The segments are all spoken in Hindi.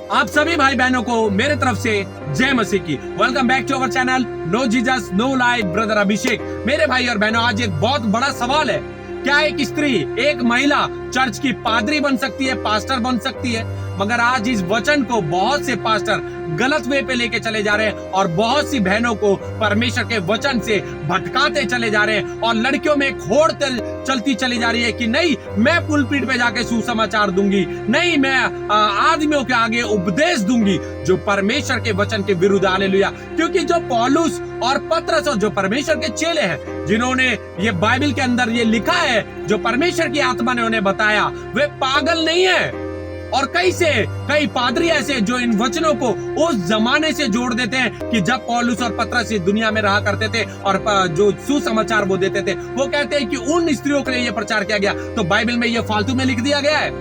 आप सभी भाई बहनों को मेरे तरफ से जय मसीह की। Welcome back to our channel no Jesus no life brother Abhishek. मेरे भाई और बहनों, आज एक बहुत बड़ा सवाल है, क्या एक स्त्री, एक महिला चर्च की पादरी बन सकती है, पास्टर बन सकती है? मगर आज इस वचन को बहुत से पास्टर गलत वे पे लेके चले जा रहे हैं और बहुत सी बहनों को परमेश्वर के वचन से भटकाते चले जा रहे हैं और लड़कियों में एक होड़ चलती चली जा रही है कि नहीं, मैं पुलपीठ पे जाके सुसमाचार दूंगी, नहीं मैं आदमियों के आगे उपदेश दूंगी जो परमेश्वर के वचन के विरुद्ध। हालेलुया। क्योंकि जो पौलुस और पतरस और जो परमेश्वर के चेले हैं, जिन्होंने ये बाइबल के अंदर ये लिखा है, जो परमेश्वर की आत्मा ने उन्हें बताया, वे पागल नहीं है। और कई पादरी ऐसे जो इन वचनों को उस जमाने से जोड़ देते हैं कि जब पौलुस और पतरस इस दुनिया में रहा करते थे और जो सुसमाचार वो देते थे, वो कहते हैं कि उन स्त्रियों के लिए ये प्रचार किया गया, तो बाइबल में ये फालतू में लिख दिया गया है।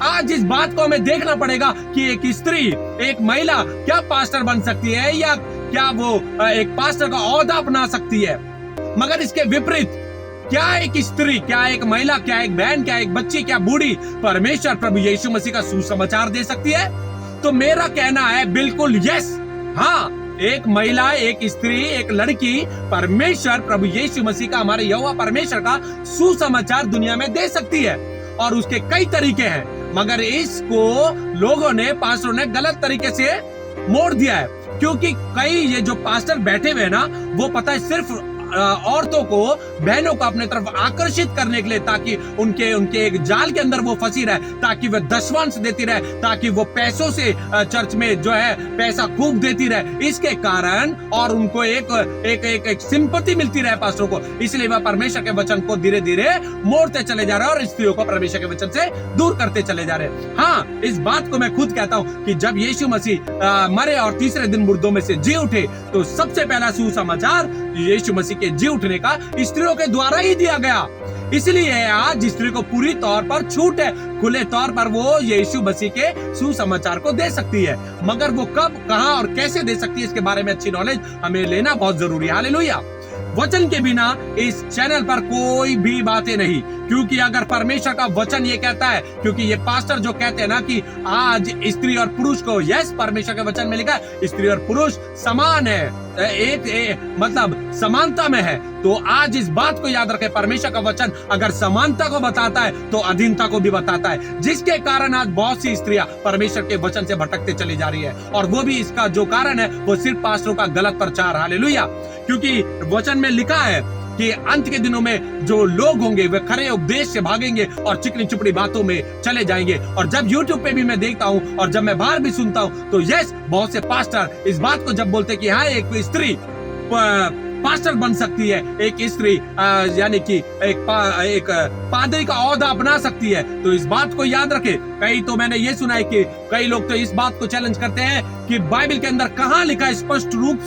आज इस बात को हमें देखना पड़ेगा कि एक स्त्री, एक महिला क्या पास्टर बन सकती है या क्या वो एक पास्टर का ओहदा अपना सकती है। मगर इसके विपरीत, क्या एक स्त्री, क्या एक महिला, क्या एक बहन, क्या एक बच्ची, क्या बूढ़ी परमेश्वर प्रभु यीशु मसीह का सुसमाचार दे सकती है? तो मेरा कहना है बिल्कुल यस, हाँ। एक महिला, एक स्त्री, एक लड़की परमेश्वर प्रभु यीशु मसीह का, हमारे यहोवा परमेश्वर का सुसमाचार दुनिया में दे सकती है। और उसके कई तरीके हैं, मगर इसको लोगों ने, पास्टरों ने गलत तरीके से मोड़ दिया है। क्योंकि कई ये जो पास्टर बैठे हुए हैं ना, वो पता है सिर्फ औरतों को, बहनों को अपने तरफ आकर्षित करने के लिए, ताकि उनके एक जाल के अंदर वो फंसी रहे, ताकि वह दशवांश देती रहे, ताकि वो पैसों से चर्च में जो है पैसा खूब देती रहे। इसके कारण और उनको एक सिंपैथी मिलती रहे पास्टरों को, इसलिए वह परमेश्वर के वचन को धीरे धीरे मोड़ते चले जा रहे हैं और स्त्रियों को परमेश्वर के वचन से दूर करते चले जा रहे हैं। हाँ, इस बात को मैं खुद कहता हूँ कि जब यीशु मसीह मरे और तीसरे दिन मुर्दों में से जी उठे, तो सबसे पहला सुसमाचार यीशु मसीह के जी उठने का स्त्रियों के द्वारा ही दिया गया। इसलिए आज स्त्री को पूरी तौर पर छूट है, खुले तौर पर वो यीशु मसीह के सुसमाचार को दे सकती है। मगर वो कब, कहां और कैसे दे सकती है, इसके बारे में अच्छी नॉलेज हमें लेना बहुत जरूरी है। हालेलुया। वचन के बिना इस चैनल पर कोई भी बातें नहीं, क्योंकि अगर परमेश्वर का वचन ये कहता है, क्योंकि ये पास्टर जो कहते हैं ना कि आज स्त्री और पुरुष को, यस, परमेश्वर के वचन में लिखा है स्त्री और पुरुष समान है, मतलब समानता में है। तो आज इस बात को याद रखें, परमेश्वर का वचन अगर समानता को बताता है तो अधीनता को भी बताता है, जिसके कारण आज बहुत सी स्त्रियां परमेश्वर के वचन से भटकते चली जा रही है। और वो भी इसका जो कारण है वो सिर्फ पास्टरों का गलत प्रचार। हालेलुया। क्योंकि वचन में लिखा है कि अंत के दिनों में जो लोग होंगे वे खरे उपदेश से भागेंगे और चिकनी चुपड़ी बातों में चले जाएंगे। और जब YouTube पे भी मैं देखता हूँ और जब मैं बाहर भी सुनता हूँ, तो यस, बहुत से पास्टर इस बात को जब बोलते कि हाँ, एक स्त्री पास्टर बन सकती है, एक स्त्री यानी कि एक पादरी का ओहदा अपना सकती है, तो इस बात को याद रखे। कई तो मैंने ये सुना है कि कई लोग तो इस बात को चैलेंज करते हैं कि बाइबल के अंदर कहाँ लिखा है, स्पष्ट रूप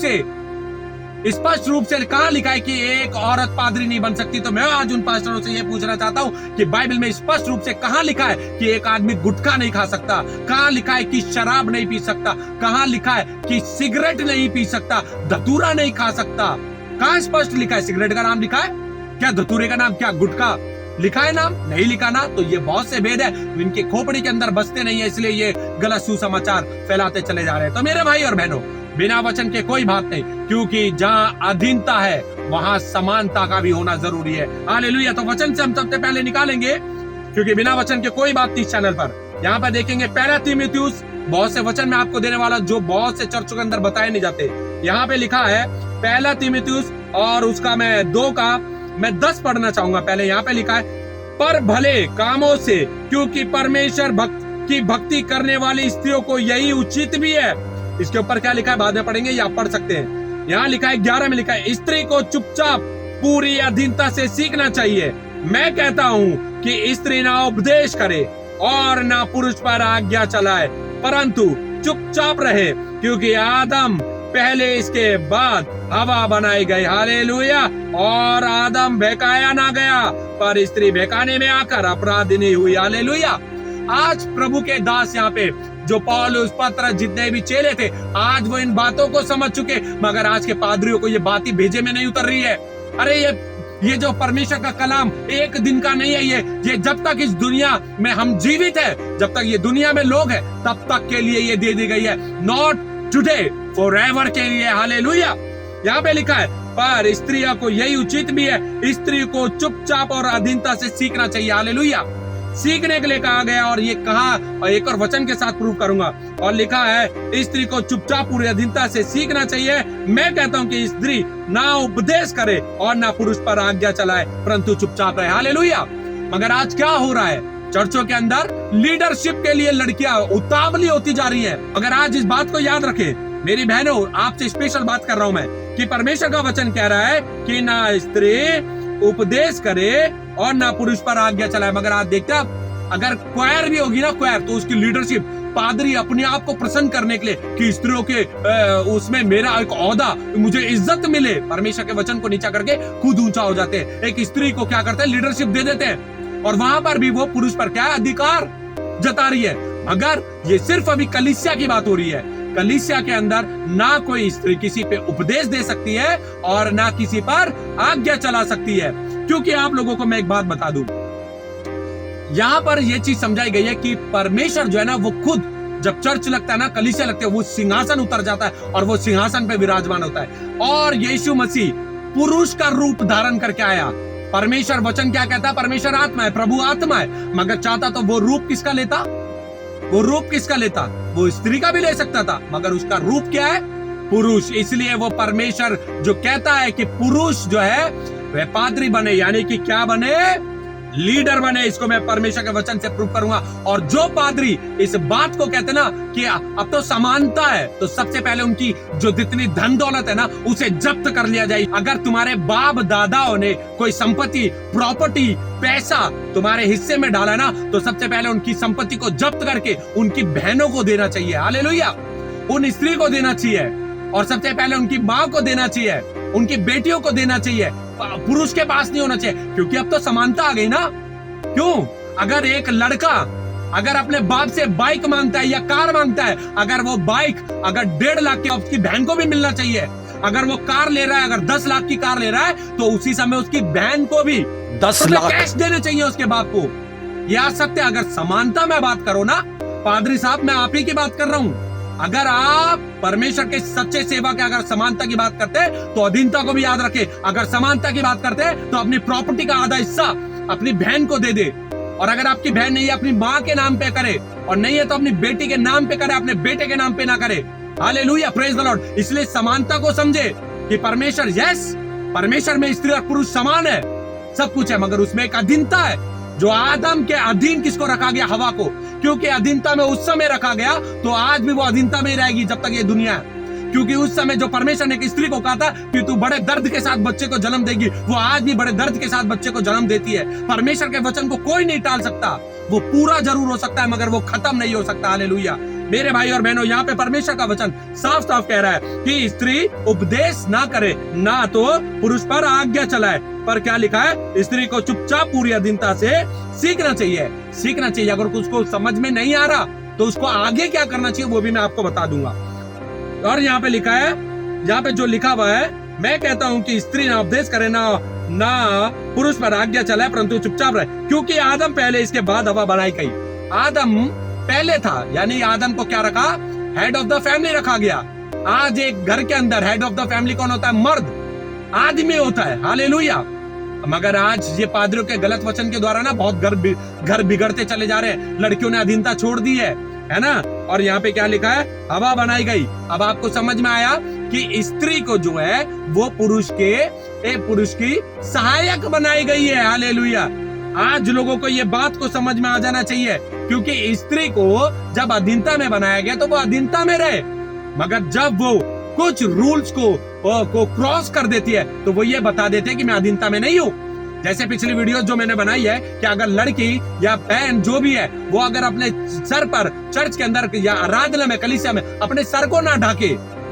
से कहाँ लिखा है कि एक औरत पादरी नहीं बन सकती। तो मैं आज उन पास्टरों से ये पूछना चाहता हूँ कि बाइबल में स्पष्ट रूप से कहाँ लिखा है कि एक आदमी गुटखा नहीं खा सकता, कहाँ लिखा है कि शराब नहीं पी सकता, कहाँ लिखा है कि सिगरेट नहीं पी सकता, धतूरा नहीं खा सकता, कहाँ स्पष्ट लिखा है? सिगरेट का नाम लिखा है क्या? धतूरे का नाम क्या? गुटखा लिखा है नाम? नहीं लिखा ना। तो ये बहुत से भेद है, इनके खोपड़ी के अंदर बसते नहीं है, इसलिए ये गलत सुसमाचार फैलाते चले जा रहे हैं। तो मेरे भाई और बहनों, बिना वचन के कोई बात नहीं, क्योंकि जहां अधीनता है वहां समानता का भी होना जरूरी है। हालेलुया। तो वचन से हम सबसे पहले निकालेंगे, क्योंकि बिना वचन के कोई बात नहीं। इस चैनल पर यहाँ पर देखेंगे पहला तीमुथियुस, बहुत से वचन में आपको देने वाला जो बहुत से चर्चों के अंदर बताए नहीं जाते। यहाँ पे लिखा है पहला तीमुथियुस और उसका मैं 2 का मैं 10 पढ़ना चाहूंगा। पहले यहाँ पे लिखा है, पर भले कामों से, क्योंकि परमेश्वर की भक्ति करने वाली स्त्रियों को यही उचित भी है। इसके ऊपर क्या लिखा है बाद में पढ़ेंगे, या आप पढ़ सकते हैं। यहाँ लिखा है 11 में लिखा है, स्त्री को चुपचाप पूरी अधीनता से सीखना चाहिए। मैं कहता हूँ कि स्त्री ना उपदेश करे और ना पुरुष पर आज्ञा चलाए, परंतु चुपचाप रहे, क्योंकि आदम पहले, इसके बाद हवा बनाई गई। हालेलुया। और आदम बहकाया ना गया, पर स्त्री बहकाने में आकर अपराधिनी हुई। हालेलुया। आज प्रभु के दास यहाँ पे जो पौलुस, पतरस, जितने भी चेले थे, आज वो इन बातों को समझ चुके, मगर आज के पादरियों को ये बात ही भेजे में नहीं उतर रही है। अरे ये ये जो परमेश्वर का कलाम एक दिन का नहीं है, ये जब तक इस दुनिया में हम जीवित है, जब तक ये दुनिया में लोग है, तब तक के लिए ये दे दी गई है। नॉट टुडे, फॉरएवर के लिए। हालेलुया। यहाँ पे लिखा है, पर स्त्रियों को यही उचित भी है, स्त्री को चुपचाप और अधीनता से सीखना चाहिए। हालेलुया। सीखने के लिए कहा गया, और ये कहा, और एक और वचन के साथ प्रूव करूंगा, और लिखा है स्त्री को चुपचाप पूरी अधीनता से सीखना चाहिए। मैं कहता हूं कि स्त्री ना उपदेश करे और ना पुरुष पर आज्ञा चलाए, परंतु चुपचाप रहे। हालेलुया। मगर आज क्या हो रहा है, चर्चों के अंदर लीडरशिप के लिए लड़कियां उतावली होती जा रही हैं। अगर आज इस बात को याद रखें मेरी बहनों, आपसे स्पेशल बात कर रहा हूं मैं, कि परमेश्वर का वचन कह रहा है कि ना स्त्री उपदेश करे और ना पुरुष पर आज्ञा चलाए। मगर आज देखते हैं, अगर क्वायर भी होगी ना, क्वायर, तो उसकी लीडरशिप, पादरी अपने आप को प्रसन्न करने के लिए कि स्त्रियों के उसमें मेरा एक औहदा, मुझे इज्जत मिले, परमेश्वर के वचन को नीचा करके खुद ऊंचा हो जाते हैं। एक स्त्री को क्या करते हैं, लीडरशिप दे देते हैं, और वहां पर भी वो पुरुष पर क्या अधिकार जता रही है। मगर ये सिर्फ अभी कलीसिया की बात हो रही है। कलीसिया के अंदर ना कोई स्त्री किसी पे उपदेश दे सकती है और ना किसी पर आज्ञा चला सकती है। क्योंकि आप लोगों को मैं एक बात बता दूं, यहां पर यह चीज समझाई गई है कि परमेश्वर जो है ना, वो खुद जब चर्च लगता है ना, कलीसिया लगता है, वो सिंहासन उतर जाता है और वो सिंहासन पे विराजमान होता है। और यीशु मसीह पुरुष का रूप धारण करके आया। परमेश्वर वचन क्या कहता है, परमेश्वर आत्मा है, प्रभु आत्मा है। मगर चाहता तो वो रूप किसका लेता, वो रूप किसका लेता, वो स्त्री का भी ले सकता था, मगर उसका रूप क्या है, पुरुष। इसलिए वो परमेश्वर जो कहता है कि पुरुष जो है वह पादरी बने, यानी कि क्या बने, लीडर बने। इसको मैं परमेश्वर के वचन से प्रूव करूंगा। और जो पादरी इस बात को कहते ना कि अब तो समानता है, तो सबसे पहले उनकी जो जितनी धन दौलत है ना, उसे जब्त कर लिया जाए। अगर तुम्हारे बाप दादाओं ने कोई संपत्ति, प्रॉपर्टी, पैसा तुम्हारे हिस्से में डाला ना, तो सबसे पहले उनकी संपत्ति को जब्त करके उनकी बहनों को देना चाहिए। हालेलुया। उन स्त्री को देना चाहिए, और सबसे पहले उनकी माँ को देना चाहिए, उनकी बेटियों को देना चाहिए। पुरुष के पास नहीं होना चाहिए, क्योंकि अब तो समानता आ गई ना। क्यों? अगर एक लड़का अगर अपने बाप से बाइक मांगता है या कार मांगता है, अगर वो बाइक अगर 1.5 लाख की, उसकी बहन को भी मिलना चाहिए। अगर वो कार ले रहा है, अगर 10 लाख की कार ले रहा है, तो उसी समय उसकी बहन को भी 10 लाख कैश देने चाहिए उसके बाप को। यह आ सकते, अगर समानता में बात करो ना, पादरी साहब मैं आप ही की बात कर रहा हूं। अगर आप परमेश्वर के सच्चे सेवक के अगर समानता की बात करते हैं, तो अधीनता को भी याद रखे। अगर समानता की बात करते हैं, तो अपनी प्रॉपर्टी का आधा हिस्सा अपनी बहन को दे दे। और अगर आपकी बहन नहीं है, अपनी माँ के नाम पे करे, और नहीं है तो अपनी बेटी के नाम पे करे, अपने बेटे के नाम पे ना करे। Hallelujah, praise the Lord. इसलिए समानता को समझे कि परमेश्वर, यस, परमेश्वर में स्त्री और पुरुष समान है, सब कुछ है, मगर उसमें एक अधीनता है। जो आदम के अधीन किसको रखा गया, हवा को, क्योंकि अधीनता में उस समय रखा गया, तो आज भी वो अधीनता में ही रहेगी जब तक ये दुनिया है। क्योंकि उस समय जो परमेश्वर ने एक स्त्री को कहा था कि तू बड़े दर्द के साथ बच्चे को जन्म देगी, वो आज भी बड़े दर्द के साथ बच्चे को जन्म देती है। परमेश्वर के वचन को कोई नहीं टाल सकता। वो पूरा जरूर हो सकता है, मगर वो खत्म नहीं हो सकता। हालेलुया। मेरे भाई और बहनों, यहाँ पे परमेश्वर का वचन साफ साफ कह रहा है कि स्त्री उपदेश ना करे, ना तो पुरुष पर आज्ञा चलाए। पर क्या लिखा है, स्त्री को चुपचाप पूरी अधीनता से सीखना चाहिए। सीखना चाहिए। अगर उसको समझ में नहीं आ रहा, तो उसको आगे क्या करना चाहिए वो भी मैं आपको बता दूंगा। और यहाँ पे लिखा है, यहाँ पे जो लिखा हुआ है, मैं कहता हूं कि स्त्री ना उपदेश करे, ना पुरुष पर आज्ञा चलाए, परंतु चुपचाप रहे। क्योंकि आदम पहले, इसके बाद हवा बनाई गई। आदम पहले था, यानी आदम को क्या रखा, हेड ऑफ द फैमिली रखा गया। आज एक घर के अंदर हेड ऑफ द फैमिली कौन होता है, मर्द, आदमी होता है। हालेलुया। मगर आज ये पादरियों के गलत वचन के द्वारा ना बहुत घर बिगड़ते चले जा रहे हैं। लड़कियों ने अधीनता छोड़ दी है ना। और यहाँ पे क्या लिखा है, हवा बनाई गई। अब आपको समझ में आया कि स्त्री को जो है वो पुरुष की सहायक बनाई गई है। हालेलुया। आज लोगों को ये बात को समझ में आ जाना चाहिए, क्योंकि स्त्री को जब अधीनता में बनाया गया तो वो अधीनता में रहे, मगर जब वो कुछ रूल्स को क्रॉस कर देती है, तो वो ये बता देते हैं कि मैं अधीनता में नहीं हूँ। जैसे पिछली वीडियो जो मैंने बनाई है कि अगर लड़की या बहन जो भी है, वो अगर अपने सर पर चर्च के अंदर या आराधना में, कलीसिया में अपने सर को ना ढाके,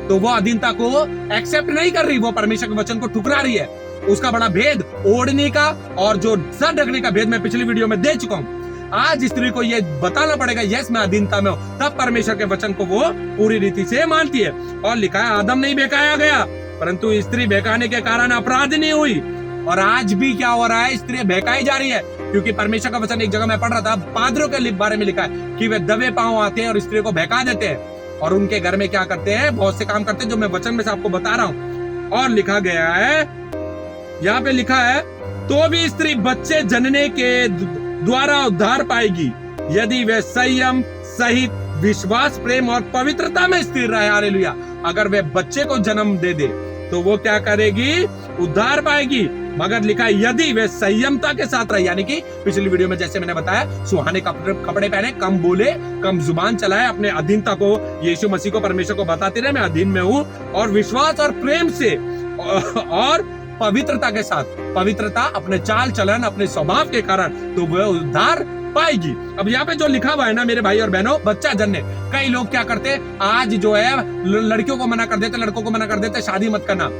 तो वो अधीनता को एक्सेप्ट नहीं कर रही, वो परमेश्वर के वचन को ठुकरा रही है। उसका बड़ा भेद ओढ़ने का और जो सर ढकने का भेद मैं पिछली वीडियो में दे चुका हूँ। आज स्त्री को ये बताना पड़ेगा, यस मैं अधीनता में हूँ, तब परमेश्वर के वचन को वो पूरी रीति से मानती है। और लिखा है, आदम नहीं बहकाया गया, परंतु स्त्री बहकाने के कारण अपराध नहीं हुई। और आज भी क्या हो रहा है, स्त्री बहकाई जा रही है, क्योंकि परमेश्वर का वचन एक जगह मैं पढ़ रहा था, पादरियों के बारे में लिखा है कि वे दबे पांव आते हैं और स्त्री को बहका देते हैं और उनके घर में क्या करते हैं, बहुत से काम करते हैं जो मैं वचन में से आपको बता रहा हूं। और लिखा गया है, यहाँ पे लिखा है, तो भी स्त्री बच्चे जनने के द्वारा उद्धार पाएगी यदि वे संयम सहित विश्वास, प्रेम और पवित्रता में स्थिर रहे। हालेलुया। अगर वे बच्चे को जन्म दे दे तो वो क्या करेगी, उद्धार पाएगी। मगर लिखा है यदि वे संयमता के साथ रहे, यानी कि पिछली वीडियो में जैसे मैंने बताया, सुहाने कपड़े पहने, कम बोले, कम जुबान चलाए, अपने अधीनता को यीशु मसीह को, परमेश्वर को बताते रहे मैं अधीन में हूं, और विश्वास और प्रेम से और पवित्रता के साथ, पवित्रता अपने चाल चलन, अपने स्वभाव के कारण, तो वह उद्धार पाएगी। अब यहाँ पे जो लिखा हुआ है ना मेरे भाई और बहनों, बच्चा जनने, कई लोग क्या करते हैं, आज जो है लड़कियों को मना कर देते, लड़कों को मना कर देते, शादी मत करना।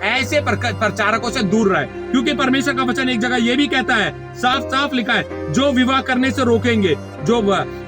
ऐसे प्रचारकों से दूर रहे, क्योंकि परमेश्वर का वचन एक जगह ये भी कहता है, साफ साफ लिखा है, जो विवाह करने से रोकेंगे, जो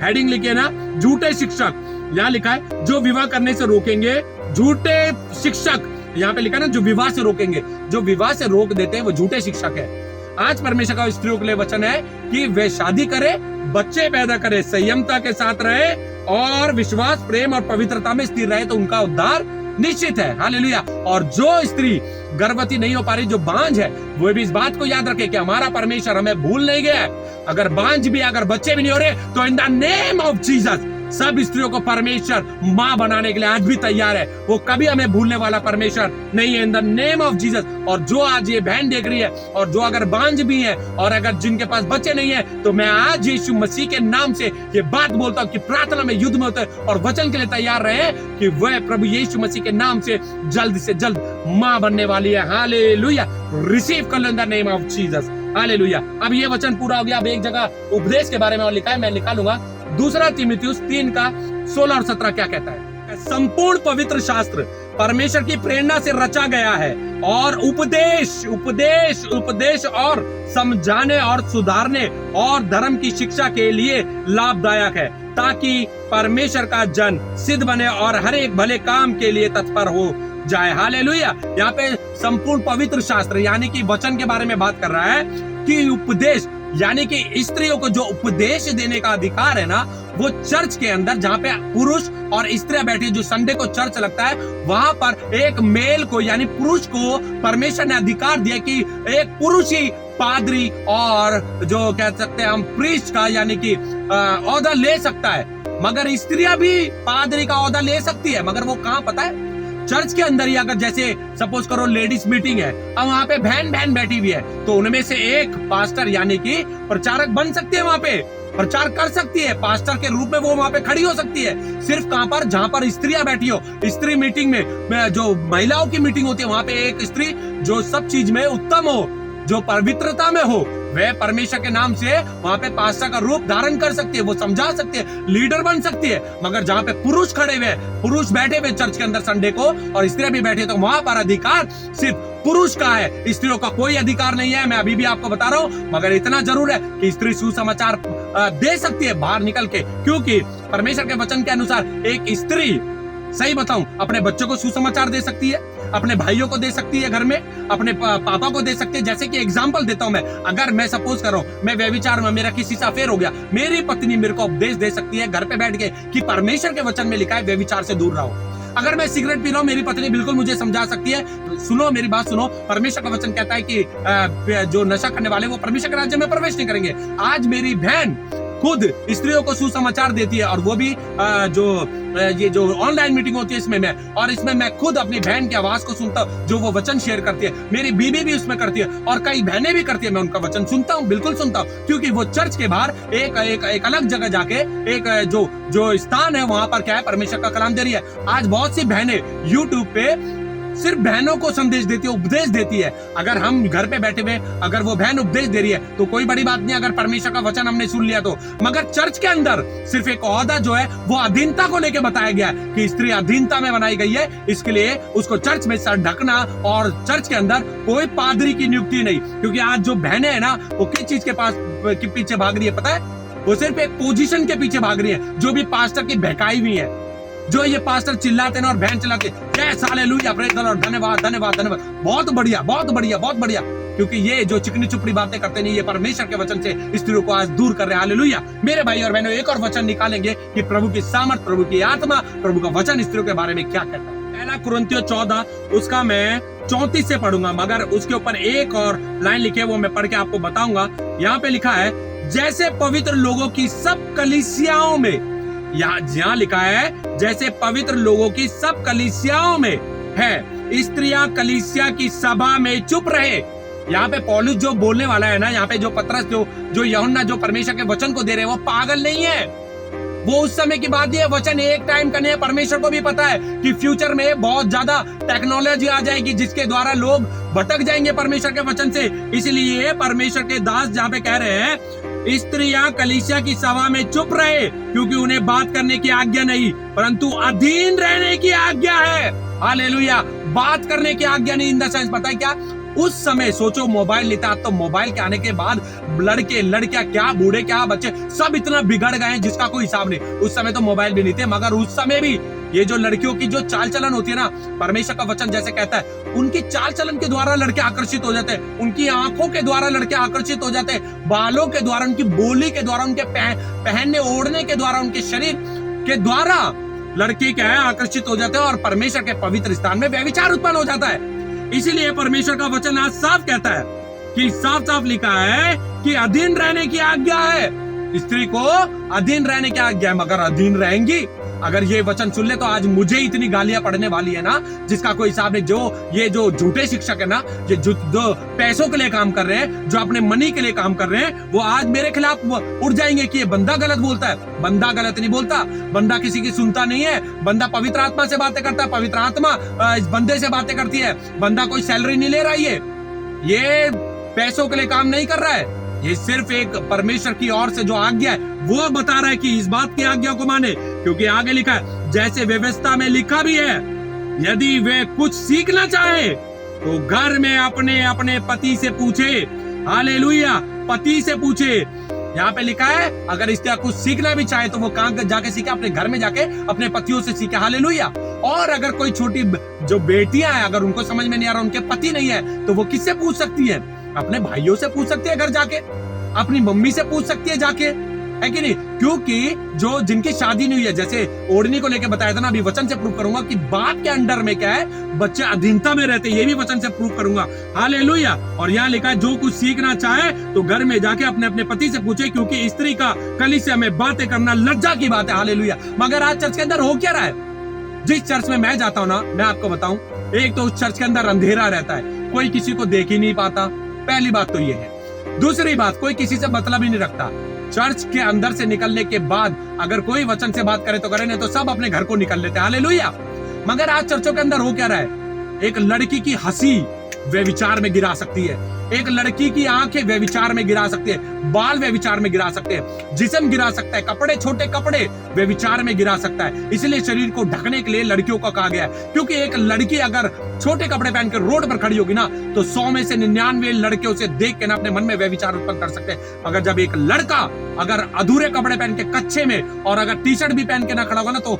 हेडिंग लिखे ना, झूठे शिक्षक, यहाँ लिखा है जो विवाह करने से रोकेंगे, झूठे शिक्षक, यहाँ पे लिखा है ना, जो विवाह से रोकेंगे, जो विवाह से रोक देते हैं वो झूठे शिक्षक है। आज परमेश्वर का स्त्रियों के लिए वचन है कि वे शादी करे, बच्चे पैदा करे, संयमता के साथ रहे और विश्वास, प्रेम और पवित्रता में स्थिर रहे, तो उनका उद्धार निश्चित है। हालेलुया। और जो स्त्री गर्भवती नहीं हो पा रही, जो बांझ है, वो भी इस बात को याद रखे कि हमारा परमेश्वर हमें भूल नहीं गया है। अगर बांझ भी, अगर बच्चे भी नहीं हो रहे, तो इन द नेम ऑफ जीसस सब स्त्रियों को परमेश्वर मां बनाने के लिए आज भी तैयार है। वो कभी हमें भूलने वाला परमेश्वर नहीं है, इन द नेम ऑफ जीसस। और जो आज ये बहन देख रही है, और जो अगर बांझ भी है, और अगर जिनके पास बच्चे नहीं है, तो मैं आज यीशु मसीह के नाम से ये बात बोलता हूँ कि प्रार्थना में, युद्ध में होते हैं और वचन के लिए तैयार रहे कि वह प्रभु यीशु मसीह के नाम से जल्द मां बनने वाली है। हालेलुया। रिसीव कर लो in the name of Jesus. Hallelujah. अब ये वचन पूरा हो गया। अब एक जगह उपदेश के बारे में और लिखा है, मैं निकालूंगा, दूसरा तीमुथियुस 3 का 16 और 17 क्या कहता है। संपूर्ण पवित्र शास्त्र परमेश्वर की प्रेरणा से रचा गया है और उपदेश और समझाने और सुधारने और धर्म की शिक्षा के लिए लाभदायक है, ताकि परमेश्वर का जन सिद्ध बने और हर एक भले काम के लिए तत्पर हो जाए। हालेलुया। यहाँ पे संपूर्ण पवित्र शास्त्र यानी कि वचन के बारे में बात कर रहा है कि उपदेश, यानी कि स्त्रियों को जो उपदेश देने का अधिकार है ना, वो चर्च के अंदर, जहाँ पे पुरुष और स्त्रियां बैठी, जो संडे को चर्च लगता है, वहां पर एक मेल को, यानी पुरुष को परमेश्वर ने अधिकार दिया कि एक पुरुष ही पादरी और जो कह सकते हैं हम प्रीस्ट का, यानी कि ओहदा ले सकता है। मगर स्त्रियां भी पादरी का ओहदा ले सकती है, मगर वो कहाँ पता है, चर्च के अंदर ही। अगर जैसे सपोज करो लेडीज मीटिंग है, अब वहाँ पे बहन बैठी हुई है, तो उनमें से एक पास्टर यानी कि प्रचारक बन सकती है, वहाँ पे प्रचार कर सकती है, पास्टर के रूप में वो वहाँ पे खड़ी हो सकती है। सिर्फ कहाँ पर, जहाँ पर स्त्रियां बैठी हो। स्त्री मीटिंग में जो महिलाओं की मीटिंग होती है, वहाँ पे एक स्त्री जो सब चीज में उत्तम हो, जो पवित्रता में हो, वह परमेश्वर के नाम से वहां पे पास्टर का रूप धारण कर सकती है, वो समझा सकती है, लीडर बन सकती है। मगर जहाँ पे पुरुष खड़े हुए, पुरुष बैठे हुए चर्च के अंदर संडे को, और स्त्रियां भी बैठे, तो वहां पर अधिकार सिर्फ पुरुष का है, स्त्रियों का कोई अधिकार नहीं है। मैं अभी भी आपको बता रहा हूँ, मगर इतना जरूर है कि स्त्री सुसमाचार दे सकती है बाहर निकल के, क्योंकि परमेश्वर के वचन के अनुसार एक स्त्री, सही बताऊं, अपने बच्चों को सुसमाचार दे सकती है, अपने भाइयों को दे सकती है घर में, अपने पापा को दे सकती है। जैसे कि एग्जांपल देता हूं मैं, अगर मैं सपोज कर रहा हूं, मैं व्यभिचार में, मेरा किसी से अफेयर हो गया, मेरी पत्नी मेरे को उपदेश दे सकती है घर पे बैठ के कि परमेश्वर के वचन में लिखा है व्यभिचार से दूर रहो। अगर मैं सिगरेट पी रहा हूं, मेरी पत्नी बिल्कुल मुझे समझा सकती है, सुनो मेरी बात सुनो, परमेश्वर का वचन कहता है कि जो नशा करने वाले वो परमेश्वर के राज्य में प्रवेश नहीं करेंगे। आज मेरी बहन खुद स्त्रियों को सुसमाचार देती है, और वो भी ये जो ऑनलाइन मीटिंग होती है इसमें मैं खुद अपनी बहन की आवाज को सुनता हूँ, जो वो वचन शेयर करती है। मेरी बीवी भी उसमें करती है और कई बहनें भी करती है। मैं उनका वचन सुनता हूँ, बिल्कुल सुनता हूँ, क्योंकि वो चर्च के बाहर एक अलग जगह जाके एक जो स्थान है, वहां पर क्या है, परमेश्वर का कलाम दे रही है। आज बहुत सी बहनें यूट्यूब पे सिर्फ बहनों को संदेश देती है, उपदेश देती है। अगर हम घर पे बैठे हुए, अगर वो बहन उपदेश दे रही है तो कोई बड़ी बात नहीं, अगर परमेश्वर का वचन हमने सुन लिया तो। मगर चर्च के अंदर सिर्फ एक ओहदा जो है वो अधीनता को लेकर बताया गया है कि स्त्री अधीनता में बनाई गई है, इसके लिए उसको चर्च में सर ढकना, और चर्च के अंदर कोई पादरी की नियुक्ति नहीं। क्योंकि आज जो बहनें हैं ना, वो किस चीज के पीछे भाग रही है पता है? वो सिर्फ एक पोजीशन के पीछे भाग रही है, जो भी पास्टर की बहकाई हुई है। जो ये पास्टर चिल्लाते ना और बहन चिल्लाते, जय हालेलुया, प्रेज़ द लॉर्ड, धन्यवाद धन्यवाद धन्यवाद, बहुत बढ़िया बहुत बढ़िया बहुत बढ़िया। क्योंकि ये जो चिकनी चुपड़ी बातें करते नहीं, ये परमेश्वर के वचन से स्त्रियों को आज दूर कर रहे हैं। हालेलुया। मेरे भाई और बहनों, एक और वचन निकालेंगे कि प्रभु की सामर्थ, प्रभु की आत्मा, प्रभु का वचन स्त्रियों के बारे में क्या कहता है। पहला कुरिन्थियों 14 उसका मैं 34 से पढ़ूंगा, मगर उसके ऊपर एक और लाइन लिखे, वो मैं पढ़ के आपको बताऊंगा। यहाँ पे लिखा है, जैसे पवित्र लोगों की सब कलीसियाओं में, यहाँ लिखा है जैसे पवित्र लोगों की सब कलीसियाओं में है, स्त्रियां कलीसिया की सभा में चुप रहे। यहाँ पे पौलुस जो बोलने वाला है ना, यहाँ पे जो पतरस जो यूहन्ना जो परमेश्वर के वचन को दे रहे हैं, वो पागल नहीं है। वो उस समय की बात, ये वचन एक टाइम का नहीं है। परमेश्वर को भी पता है कि फ्यूचर में बहुत ज्यादा टेक्नोलॉजी आ जाएगी जिसके द्वारा लोग भटक जाएंगे परमेश्वर के वचन से। इसलिए परमेश्वर के दास जहाँ पे कह रहे हैं, स्त्रियां कलीसिया की सभा में चुप रहे, क्योंकि उन्हें बात करने की आज्ञा नहीं, परंतु अधीन रहने की आज्ञा है। हालेलुया। बात करने की आज्ञा नहीं, इन द सेंस पता है क्या, उस समय सोचो मोबाइल लेता, तो मोबाइल के आने के बाद लड़के लड़कियां क्या, बूढ़े क्या, बच्चे सब इतना बिगड़ गए हैं जिसका कोई हिसाब नहीं। उस समय तो मोबाइल भी नहीं थे, मगर उस समय भी ये जो लड़कियों की जो चाल चलन होती है ना, परमेश्वर का वचन जैसे कहता है, उनकी चाल चलन के द्वारा लड़के आकर्षित हो जाते हैं, उनकी आंखों के द्वारा लड़के आकर्षित हो जाते हैं, बालों के द्वारा, उनकी बोली के द्वारा, उनके पहनने ओढ़ने के द्वारा, उनके शरीर के द्वारा लड़के क्या है, आकर्षित हो जाते हैं, और परमेश्वर के पवित्र स्थान में व्यभिचार उत्पन्न हो जाता है। इसीलिए परमेश्वर का वचन आज साफ कहता है कि साफ साफ लिखा है कि अधीन रहने की आज्ञा है। स्त्री को अधीन रहने की आज्ञा है, मगर अधीन रहेंगी? अगर ये वचन सुन ले तो आज मुझे इतनी गालियां पड़ने वाली है ना, जिसका कोई हिसाब नहीं। जो झूठे शिक्षक है ना, ये जो पैसों के लिए काम कर रहे हैं, जो अपने मनी के लिए काम कर रहे हैं, वो आज मेरे खिलाफ उठ जाएंगे कि ये बंदा गलत बोलता है। बंदा गलत नहीं बोलता, बंदा किसी की सुनता नहीं है। बंदा पवित्र आत्मा से बातें करता है, पवित्र आत्मा इस बंदे से बातें करती है। बंदा कोई सैलरी नहीं ले रहा है, ये पैसों के लिए काम नहीं कर रहा है। ये सिर्फ एक परमेश्वर की ओर से जो आज्ञा है, वो बता रहा है कि इस बात की आज्ञा को माने, क्योंकि आगे लिखा है, जैसे व्यवस्था में लिखा भी है, यदि वे कुछ सीखना चाहे तो घर में अपने अपने पति से पूछे। हालेलुया। पति से पूछे। यहाँ पे लिखा है, अगर इसका कुछ सीखना भी चाहे तो वो कहाँ जाके सीखे, अपने घर में जाके अपने पतियों से सीखे। हालेलुया। और अगर कोई छोटी जो बेटियां हैं, अगर उनको समझ में नहीं आ रहा, उनके पति नहीं है, तो वो किससे पूछ सकती है? अपने भाइयों से पूछ सकती है घर जाके, अपनी मम्मी से पूछ सकती है जाके, है कि नहीं? क्योंकि जो जिनकी शादी नहीं हुई है, जैसे ओढ़नी को लेकर बताया था ना, अभी वचन से प्रूव करूंगा कि बाप के अंडर में क्या है, बच्चे अधीनता में रहते हैं, ये भी वचन से प्रूव करूंगा। हालेलुया। और यहाँ लिखा है, जो कुछ सीखना चाहे तो घर में जाके अपने अपने पति से पूछे, क्योंकि स्त्री का कलीसिया में बातें करना लज्जा की बात है। हालेलुया। मगर आज चर्च के अंदर हो क्या रहा है? जिस चर्च में मैं जाता हूँ ना, मैं आपको बताऊं, एक तो उस चर्च के अंदर अंधेरा रहता है, कोई किसी को देख ही नहीं पाता। पहली बात तो ये है। दूसरी बात, कोई किसी से मतलब ही नहीं रखता। चर्च के अंदर से निकलने के बाद अगर कोई वचन से बात करे तो करे, नहीं तो सब अपने घर को निकल लेते हैं। हालेलुया। मगर आज चर्चों के अंदर हो क्या रहा है? एक लड़की की हंसी व्यभिचार में गिरा सकती है, एक लड़की की आंखें व्यभिचार में गिरा सकती है, बाल व्यभिचार में गिरा सकते हैं, जिस्म गिरा सकता है, कपड़े, छोटे कपड़े व्यभिचार में गिरा सकता है। इसलिए शरीर को ढकने के लिए लड़कियों को कहा गया है, क्योंकि एक लड़की अगर छोटे कपड़े पहनकर रोड पर खड़ी होगी ना, तो 100 में से 99 लड़के उसे देख के ना अपने मन में व्यभिचार उत्पन्न कर सकते हैं। मगर जब एक लड़का अगर अधूरे कपड़े पहन के, कच्चे में, और अगर टी शर्ट भी पहन के ना खड़ा होगा ना, तो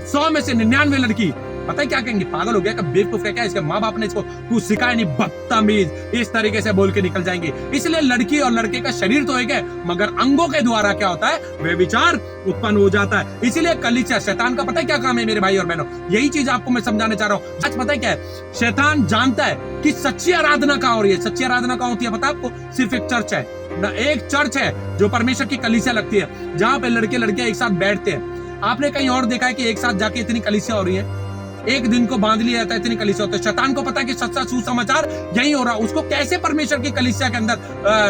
100 में से 99 लड़की पता है क्या कहेंगे? पागल हो गया, कब बेवकूफ क्या? इसके माँ बाप ने इसको कुछ सिखाया नहीं, बदतमीज, इस तरीके से बोल के निकल जाएंगे। इसलिए लड़की और लड़के का शरीर तो एक है, मगर अंगों के द्वारा क्या होता है? व्यभिचार उत्पन्न हो जाता है। इसीलिए कलीसिया, शैतान का पता है क्या काम है मेरे भाई और बहनों? यही चीज आपको मैं समझाने चाह रहा हूँ। आज पता है क्या है? शैतान जानता है कि सच्ची आराधना कहाँ हो रही है। सच्ची आराधना कहाँ होती है पता है आपको? सिर्फ एक चर्च है ना, एक चर्च है जो परमेश्वर की कलीसिया लगती है, जहाँ पे लड़के लड़कियां एक साथ बैठते हैं। आपने कहीं और देखा है कि एक साथ जाके इतनी कलीसिया हो रही है? एक दिन को बांध लिया जाता है, इतनी कलीसिया होती है। शैतान को पता है कि सच्चा सुसमाचार यही हो रहा है। उसको कैसे परमेश्वर की कलीसिया के अंदर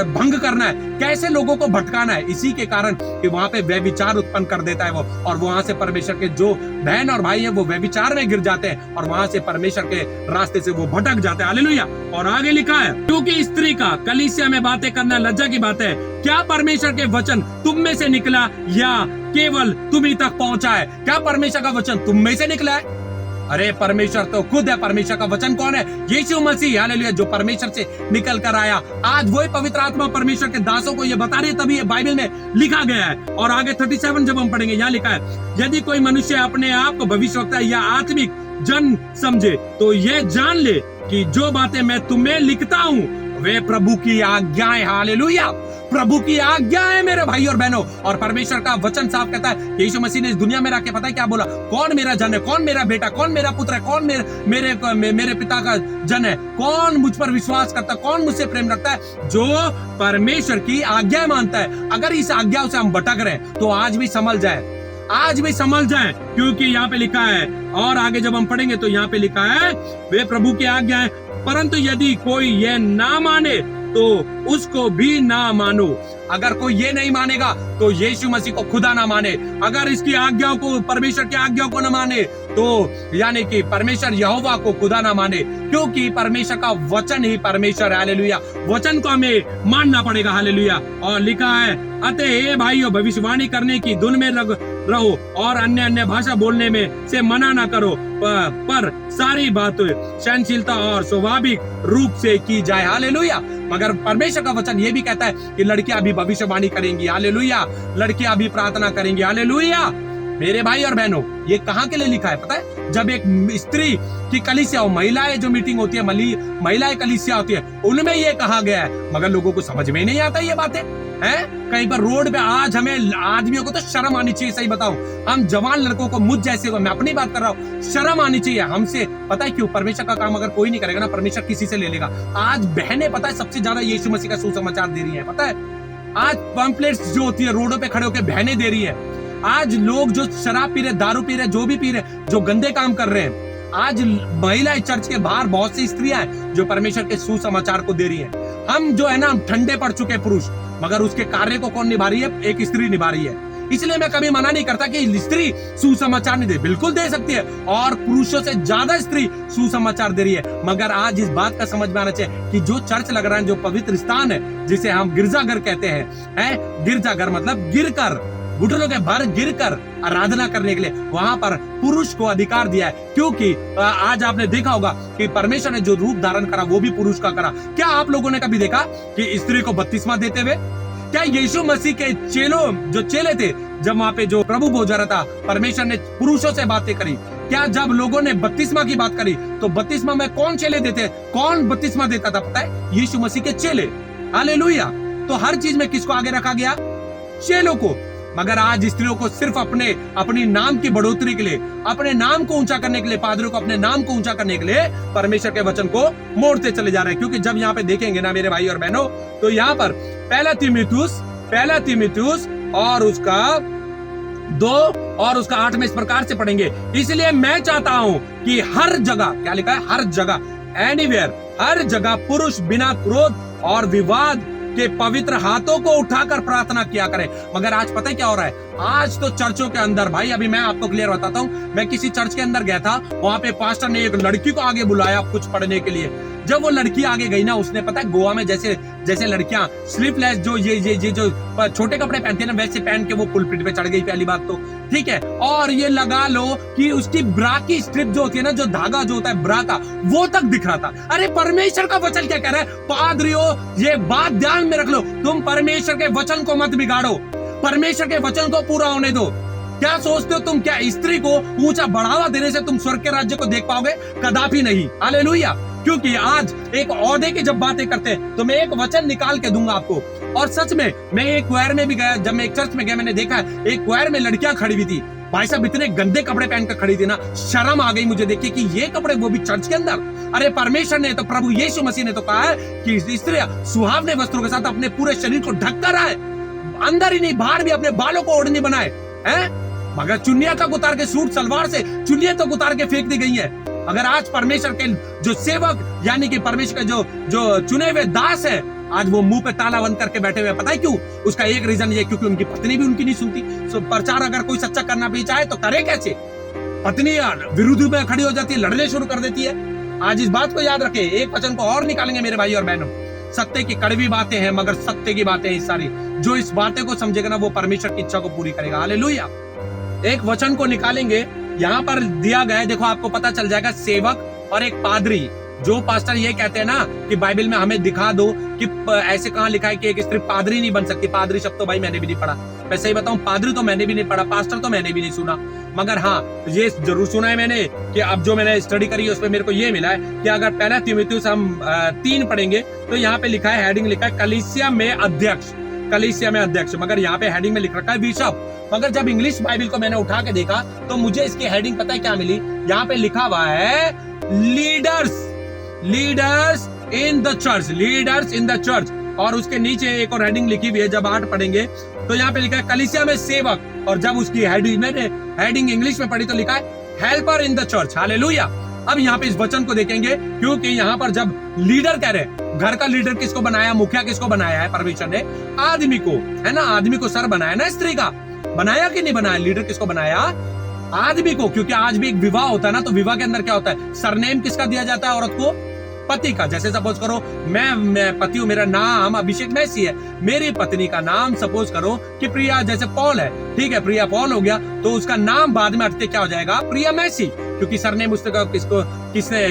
भंग करना है, कैसे लोगों को भटकाना है, इसी के कारण कि वहां पे व्यभिचार उत्पन्न कर देता है वो, और वहां से परमेश्वर के जो बहन और भाई हैं वो व्यभिचार में गिर जाते हैं, और वहां से परमेश्वर के रास्ते से वो भटक जाते हैं। हालेलुया। और आगे लिखा है, क्योंकि स्त्री का कलीसिया में बातें करना लज्जा की बात है। क्या परमेश्वर के वचन तुम में से निकला या केवल तुम ही तक पहुंचा है? क्या परमेश्वर का वचन तुम में से निकला है? अरे परमेश्वर तो खुद है। परमेश्वर का वचन कौन है? यीशु मसीह। हालेलुया। जो परमेश्वर से निकल कर आया। आज वही पवित्र आत्मा परमेश्वर के दासों को ये बता रही है, तभी ये बाइबल में लिखा गया है। और आगे 37 जब हम पढ़ेंगे, यहाँ लिखा है, यदि कोई मनुष्य अपने आप को भविष्यवक्ता या आत्मिक जन समझे तो ये जान ले कि जो बातें मैं तुम्हें लिखता हूँ वे प्रभु की आज्ञाएं, हालेलुया, प्रभु की आज्ञा है मेरे भाई और बहनों। और परमेश्वर का वचन साफ कहता है, यीशु मसीह ने इस दुनिया में रह के पता है क्या बोला, कौन मेरा जन है, कौन मेरा बेटा, कौन मेरा पुत्र है, कौन मेरे पिता का जन है, कौन मुझ पर विश्वास करता है, कौन मुझसे प्रेम रखता है, जो परमेश्वर की आज्ञा मानता है। अगर इस आज्ञा से हम भटक रहे हैं तो आज भी संभल जाए, आज भी संभल जाए, क्योंकि यहाँ पे लिखा है, और आगे जब हम पढ़ेंगे तो यहाँ पे लिखा है, वे प्रभु की आज्ञा है, परंतु यदि कोई ये ना माने तो उसको भी ना मानो। अगर कोई ये नहीं मानेगा तो यीशु मसीह को खुदा ना माने। अगर इसकी आज्ञाओं को, परमेश्वर की आज्ञाओं को ना माने तो यानी कि परमेश्वर यहोवा को खुदा ना माने, क्योंकि परमेश्वर का वचन ही परमेश्वर है, हालेलुया। वचन को हमें मानना पड़ेगा, हालेलुया। और लिखा है, अतः हे भाइयों, भविष्यवाणी करने की धुन में रहो और अन्य अन्य भाषा बोलने में से मना ना करो, पर सारी बातें सहनशीलता और स्वाभाविक रूप से की जाए, हालेलुया। मगर परमेश्वर का वचन ये भी कहता है कि लड़कियां भी भविष्यवाणी करेंगी, हालेलुया, लड़कियां भी प्रार्थना करेंगी, हालेलुया। मेरे भाई और बहनों, ये कहाँ के लिए लिखा है पता है? जब एक स्त्री की कलीसिया हो, महिलाएं जो मीटिंग होती है, महिलाएं कलीसिया होती है, उनमें ये कहा गया है, मगर लोगों को समझ में नहीं आता ये बातें हैं। कहीं पर रोड पे आज हमें आदमियों को तो शर्म आनी चाहिए, सही बताऊं, हम जवान लड़कों को, मुझ जैसे को, मैं अपनी बात कर रहा हूँ, शर्म आनी चाहिए हमसे। पता है क्यों? परमेश्वर का काम अगर कोई नहीं करेगा ना, परमेश्वर किसी से ले लेगा। आज बहनें पता है सबसे ज्यादा यीशु मसीह का सुसमाचार दे रही है, पता है। आज पंपलेट्स जो होती है रोडों पे खड़े होकर बहनें दे रही है। आज लोग जो शराब पी रहे, दारू पी रहे, जो भी पी रहे, जो गंदे काम कर रहे हैं, आज महिलाएं चर्च के बाहर बहुत सी स्त्रियां हैं जो परमेश्वर के सुसमाचार को दे रही हैं। हम जो है ना, हम ठंडे पड़ चुके पुरुष, मगर उसके कार्य को कौन निभा रही है? एक स्त्री निभा रही है। इसलिए मैं कभी मना नहीं करता कि स्त्री सुसमाचार नहीं दे, बिल्कुल दे सकती है, और पुरुषों से ज्यादा स्त्री सुसमाचार दे रही है। मगर आज इस बात का समझ में आना चाहिए कि जो चर्च लग रहा है, जो पवित्र स्थान है, जिसे हम गिरजाघर कहते हैं, गिरजाघर मतलब गिरकर, घुटनों के भर गिरकर आराधना करने के लिए, वहां पर पुरुष को अधिकार दिया है। क्योंकि आज आपने देखा होगा कि परमेश्वर ने जो रूप धारण करा वो भी पुरुष का करा। क्या आप लोगों ने कभी देखा कि स्त्री को बपतिस्मा देते हुए? क्या यीशु मसीह के जो चेले थे, जब वहां पे जो प्रभु भोज रहा था, परमेश्वर ने पुरुषों से बातें करी। क्या जब लोगों ने बपतिस्मा की बात करी तो बपतिस्मा में कौन चेले देते? कौन बपतिस्मा देता था पता है? यीशु मसीह के चेले, हालेलुया। तो हर चीज में किसको आगे रखा गया? चेलों को। मगर आज स्त्रियों को सिर्फ अपनी नाम की बढ़ोतरी के लिए, अपने नाम को ऊंचा करने के लिए, पादरियों को अपने नाम को ऊंचा करने के लिए परमेश्वर के वचन को मोड़ते चले जा रहे हैं। क्योंकि जब यहाँ पे देखेंगे ना मेरे भाई और बहनों, तो यहाँ पर पहला तीमुथियुस और उसका 2 और उसका 8 में इस प्रकार से पढ़ेंगे, इसलिए मैं चाहता हूं कि हर जगह, क्या लिखा है? हर जगह, एनीवेयर, हर जगह पुरुष बिना क्रोध और विवाद के पवित्र हाथों को उठाकर प्रार्थना किया करें। मगर आज पता है क्या हो रहा है? आज तो चर्चों के अंदर, भाई अभी मैं आपको क्लियर बताता हूँ, मैं किसी चर्च के अंदर गया था, वहां पे पास्टर ने एक लड़की को आगे बुलाया कुछ पढ़ने के लिए। जब वो लड़की आगे गई ना, उसने पता है गोवा में जैसे लड़कियां स्लीवलेस जो ये जो छोटे कपड़े पहनती है ना, वैसे पहन के वो पुलपिट पे चढ़ गई, पहली बात तो ठीक है। और ये लगा लो कि उसकी ब्रा की स्ट्रिप जो होती है ना, जो धागा जो होता है ब्रा का, वो तक दिख रहा था। अरे परमेश्वर का वचन क्या कह रहा है? पादरियों, ये बात ध्यान में रख लो, तुम परमेश्वर के वचन को मत बिगाड़ो, परमेश्वर के वचन को पूरा होने दो। क्या सोचते हो तुम? क्या स्त्री को ऊंचा बढ़ावा देने से तुम स्वर्ग के राज्य को देख पाओगे? कदापि नहीं, हालेलुया। क्योंकि आज एक ओहदे की जब बातें करते हैं तो मैं एक वचन निकाल के दूंगा आपको। और सच में मैं एक क्वायर में भी गया, जब मैं एक चर्च में गया, मैंने देखा एक क्वायर में लड़कियां खड़ी हुई थी, भाई साहब इतने गंदे कपड़े पहनकर खड़ी थी ना, शर्म आ गई मुझे देख के कि ये कपड़े, वो भी चर्च के अंदर। अरे परमेश्वर ने तो, प्रभु यीशु मसीह ने तो कहा है कि स्त्रियां सुहावने वस्त्रों के साथ अपने पूरे शरीर को ढक कर आए, अंदर ही नहीं बाहर भी अपने बालों को ओढ़नी बनाए हैं। मगर चुन्नियां तक उतार के, सूट सलवार से चुन्नियां तक उतार के फेंक दी गई है। अगर आज परमेश्वर के जो सेवक, यानी कि परमेश्वर के जो चुने हुए दास है, आज वो मुंह पे ताला बंद करके बैठे हुए। पता है क्यों? उसका एक रीजन ये, क्योंकि उनकी पत्नी भी उनकी नहीं सुनती। सो प्रचार अगर कोई सच्चा करना भी चाहे तो करे कैसे? पत्नी विरुद्ध में खड़ी हो जाती है, लड़ने शुरू कर देती है। आज इस बात को याद रखे। एक वचन को और निकालेंगे मेरे भाई और बहनों, सत्य की कड़वी बातें हैं मगर सत्य की बातें हैं सारी। जो इस बातें को समझेगा ना, वो परमेश्वर की इच्छा को पूरी करेगा, हालेलुया। एक वचन को निकालेंगे, यहाँ पर दिया गया है, देखो आपको पता चल जाएगा, सेवक और एक पादरी। जो पास्टर ये कहते हैं ना कि बाइबल में हमें दिखा दो कि ऐसे कहां लिखा है कि एक स्त्री पादरी नहीं बन सकती। पादरी शब्द तो भाई मैंने भी नहीं पढ़ा, मैं सही बताऊं, पादरी तो मैंने भी नहीं पढ़ा, पास्टर तो मैंने भी नहीं सुना, मगर हाँ ये जरूर सुना है मैंने कि अब जो मैंने स्टडी करी है उसमें मेरे को ये मिला है कि अगर पहला तीमुथियुस हम 3 पढ़ेंगे तो यहाँ पे लिखा है, हेडिंग लिखा है कलीसिया में अध्यक्ष, कलीसिया में अध्यक्ष, मगर यहाँ पे हेडिंग में लिख रखा है बिशप। मगर जब इंग्लिश बाइबल को मैंने उठा के देखा तो मुझे इसकी हेडिंग पता है क्या मिली, यहाँ पे लिखा हुआ है leaders, leaders in the church, leaders in the church, और उसके नीचे एक और हेडिंग लिखी हुई है, जब 8 पढ़ेंगे तो यहाँ पे लिखा है कलीसिया में सेवक, और जब उसकी हेडिंग मैंने हेडिंग इंग्लिश में पढ़ी तो लिखा है helper in the church. Hallelujah. अब यहाँ पे इस वचन को देखेंगे, क्योंकि यहाँ पर जब लीडर कह रहे, घर का लीडर किसको बनाया, मुखिया किसको बनाया है, परमेश्वर ने आदमी को, है ना, आदमी को सर बनाया ना, स्त्री का बनाया कि नहीं बनाया, लीडर किसको बनाया, आदमी को। क्योंकि आज भी एक विवाह होता है ना, तो विवाह के अंदर क्या होता है, सरनेम किसका दिया जाता है, औरत को पति का। जैसे सपोज करो मैं पति हूँ, मेरा नाम अभिषेक मैसी है, मेरी पत्नी का नाम सपोज करो कि प्रिया, जैसे पॉल है, ठीक है, प्रिया पॉल हो गया, तो उसका नाम बाद में हटके क्या हो जाएगा, प्रिया मैसी, क्योंकि सरनेम उसका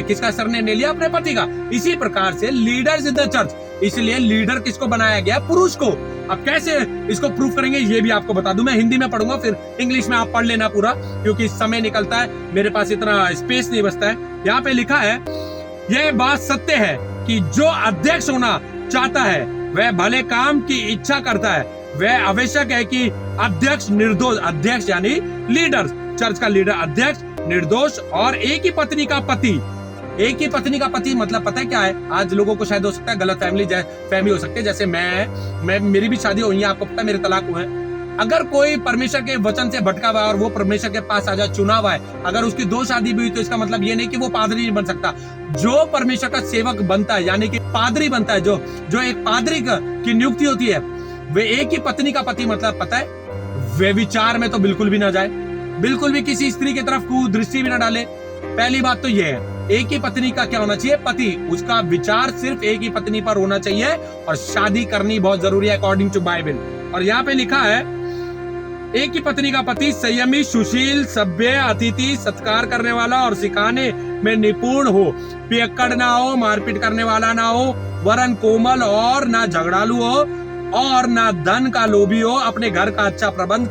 किसका सरनेम ले लिया, अपने पति का। इसी प्रकार से लीडर्स इन द चर्च, इसलिए लीडर किसको बनाया गया, पुरुष को। अब कैसे इसको प्रूव करेंगे ये भी आपको बता दूं, मैं हिंदी में पढ़ूंगा, फिर इंग्लिश में आप पढ़ लेना पूरा, क्योंकि समय निकलता है, मेरे पास इतना स्पेस नहीं बचता है। यहाँ पे लिखा है, यह बात सत्य है कि जो अध्यक्ष होना चाहता है वह भले काम की इच्छा करता है, वह आवश्यक है कि अध्यक्ष निर्दोष, अध्यक्ष यानी लीडर, चर्च का लीडर अध्यक्ष निर्दोष और एक ही पत्नी का पति। एक ही पत्नी का पति मतलब पता है क्या है, आज लोगों को शायद हो सकता है गलत फैमिली हो सकती है, जैसे मैं मेरी भी शादी हुई है, आपको पता है मेरे तलाक हुए हैं। अगर कोई परमेश्वर के वचन से भटका हुआ है और वो परमेश्वर के पास आजा चुना हुआ है, अगर उसकी 2 शादी भी हुई तो इसका मतलब ये नहीं कि वो पादरी नहीं बन सकता। जो परमेश्वर का सेवक बनता है, यानी कि पादरी बनता है, जो एक पादरी की नियुक्ति होती है, वे एक ही पत्नी का पति, मतलब पता है वे विचार में तो बिल्कुल भी ना जाए, बिल्कुल भी किसी स्त्री की तरफ कुदृष्टि भी ना डाले। पहली बात तो ये है, एक ही पत्नी का क्या होना चाहिए, पति, उसका विचार सिर्फ एक ही पत्नी पर होना चाहिए, और शादी करनी बहुत जरूरी है अकॉर्डिंग टू बाइबल। और यहाँ पे लिखा है, एक ही पत्नी का पति संयमी, सुशील, सभ्य, अतिथि सत्कार करने वाला और सिखाने में निपुण हो, पियक्कड़ ना हो, मारपीट करने वाला ना हो, वरन कोमल और ना झगड़ालू हो और ना धन का लोभी हो, अपने घर का अच्छा प्रबंध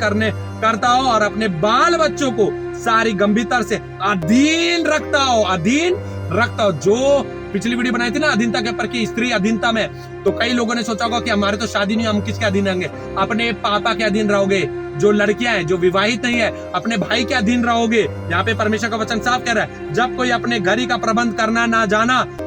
करता हो और अपने बाल बच्चों को सारी गंभीरता से अधीन रखता हो, अधीन रखता हो। जो पिछली वीडियो बनाई थी ना अधीनता के ऊपर की, स्त्री अधीनता में, तो कई लोगों ने सोचा होगा कि हमारे तो शादी नहीं, हम किसके अधीन रहेंगे, अपने पापा के अधीन रहोगे। जो लड़कियां हैं जो विवाहित नहीं है, अपने भाई के अधीन रहोगे। यहाँ पे परमेश्वर का वचन साफ कह रहा है, जब कोई अपने घर ही का प्रबंध करना ना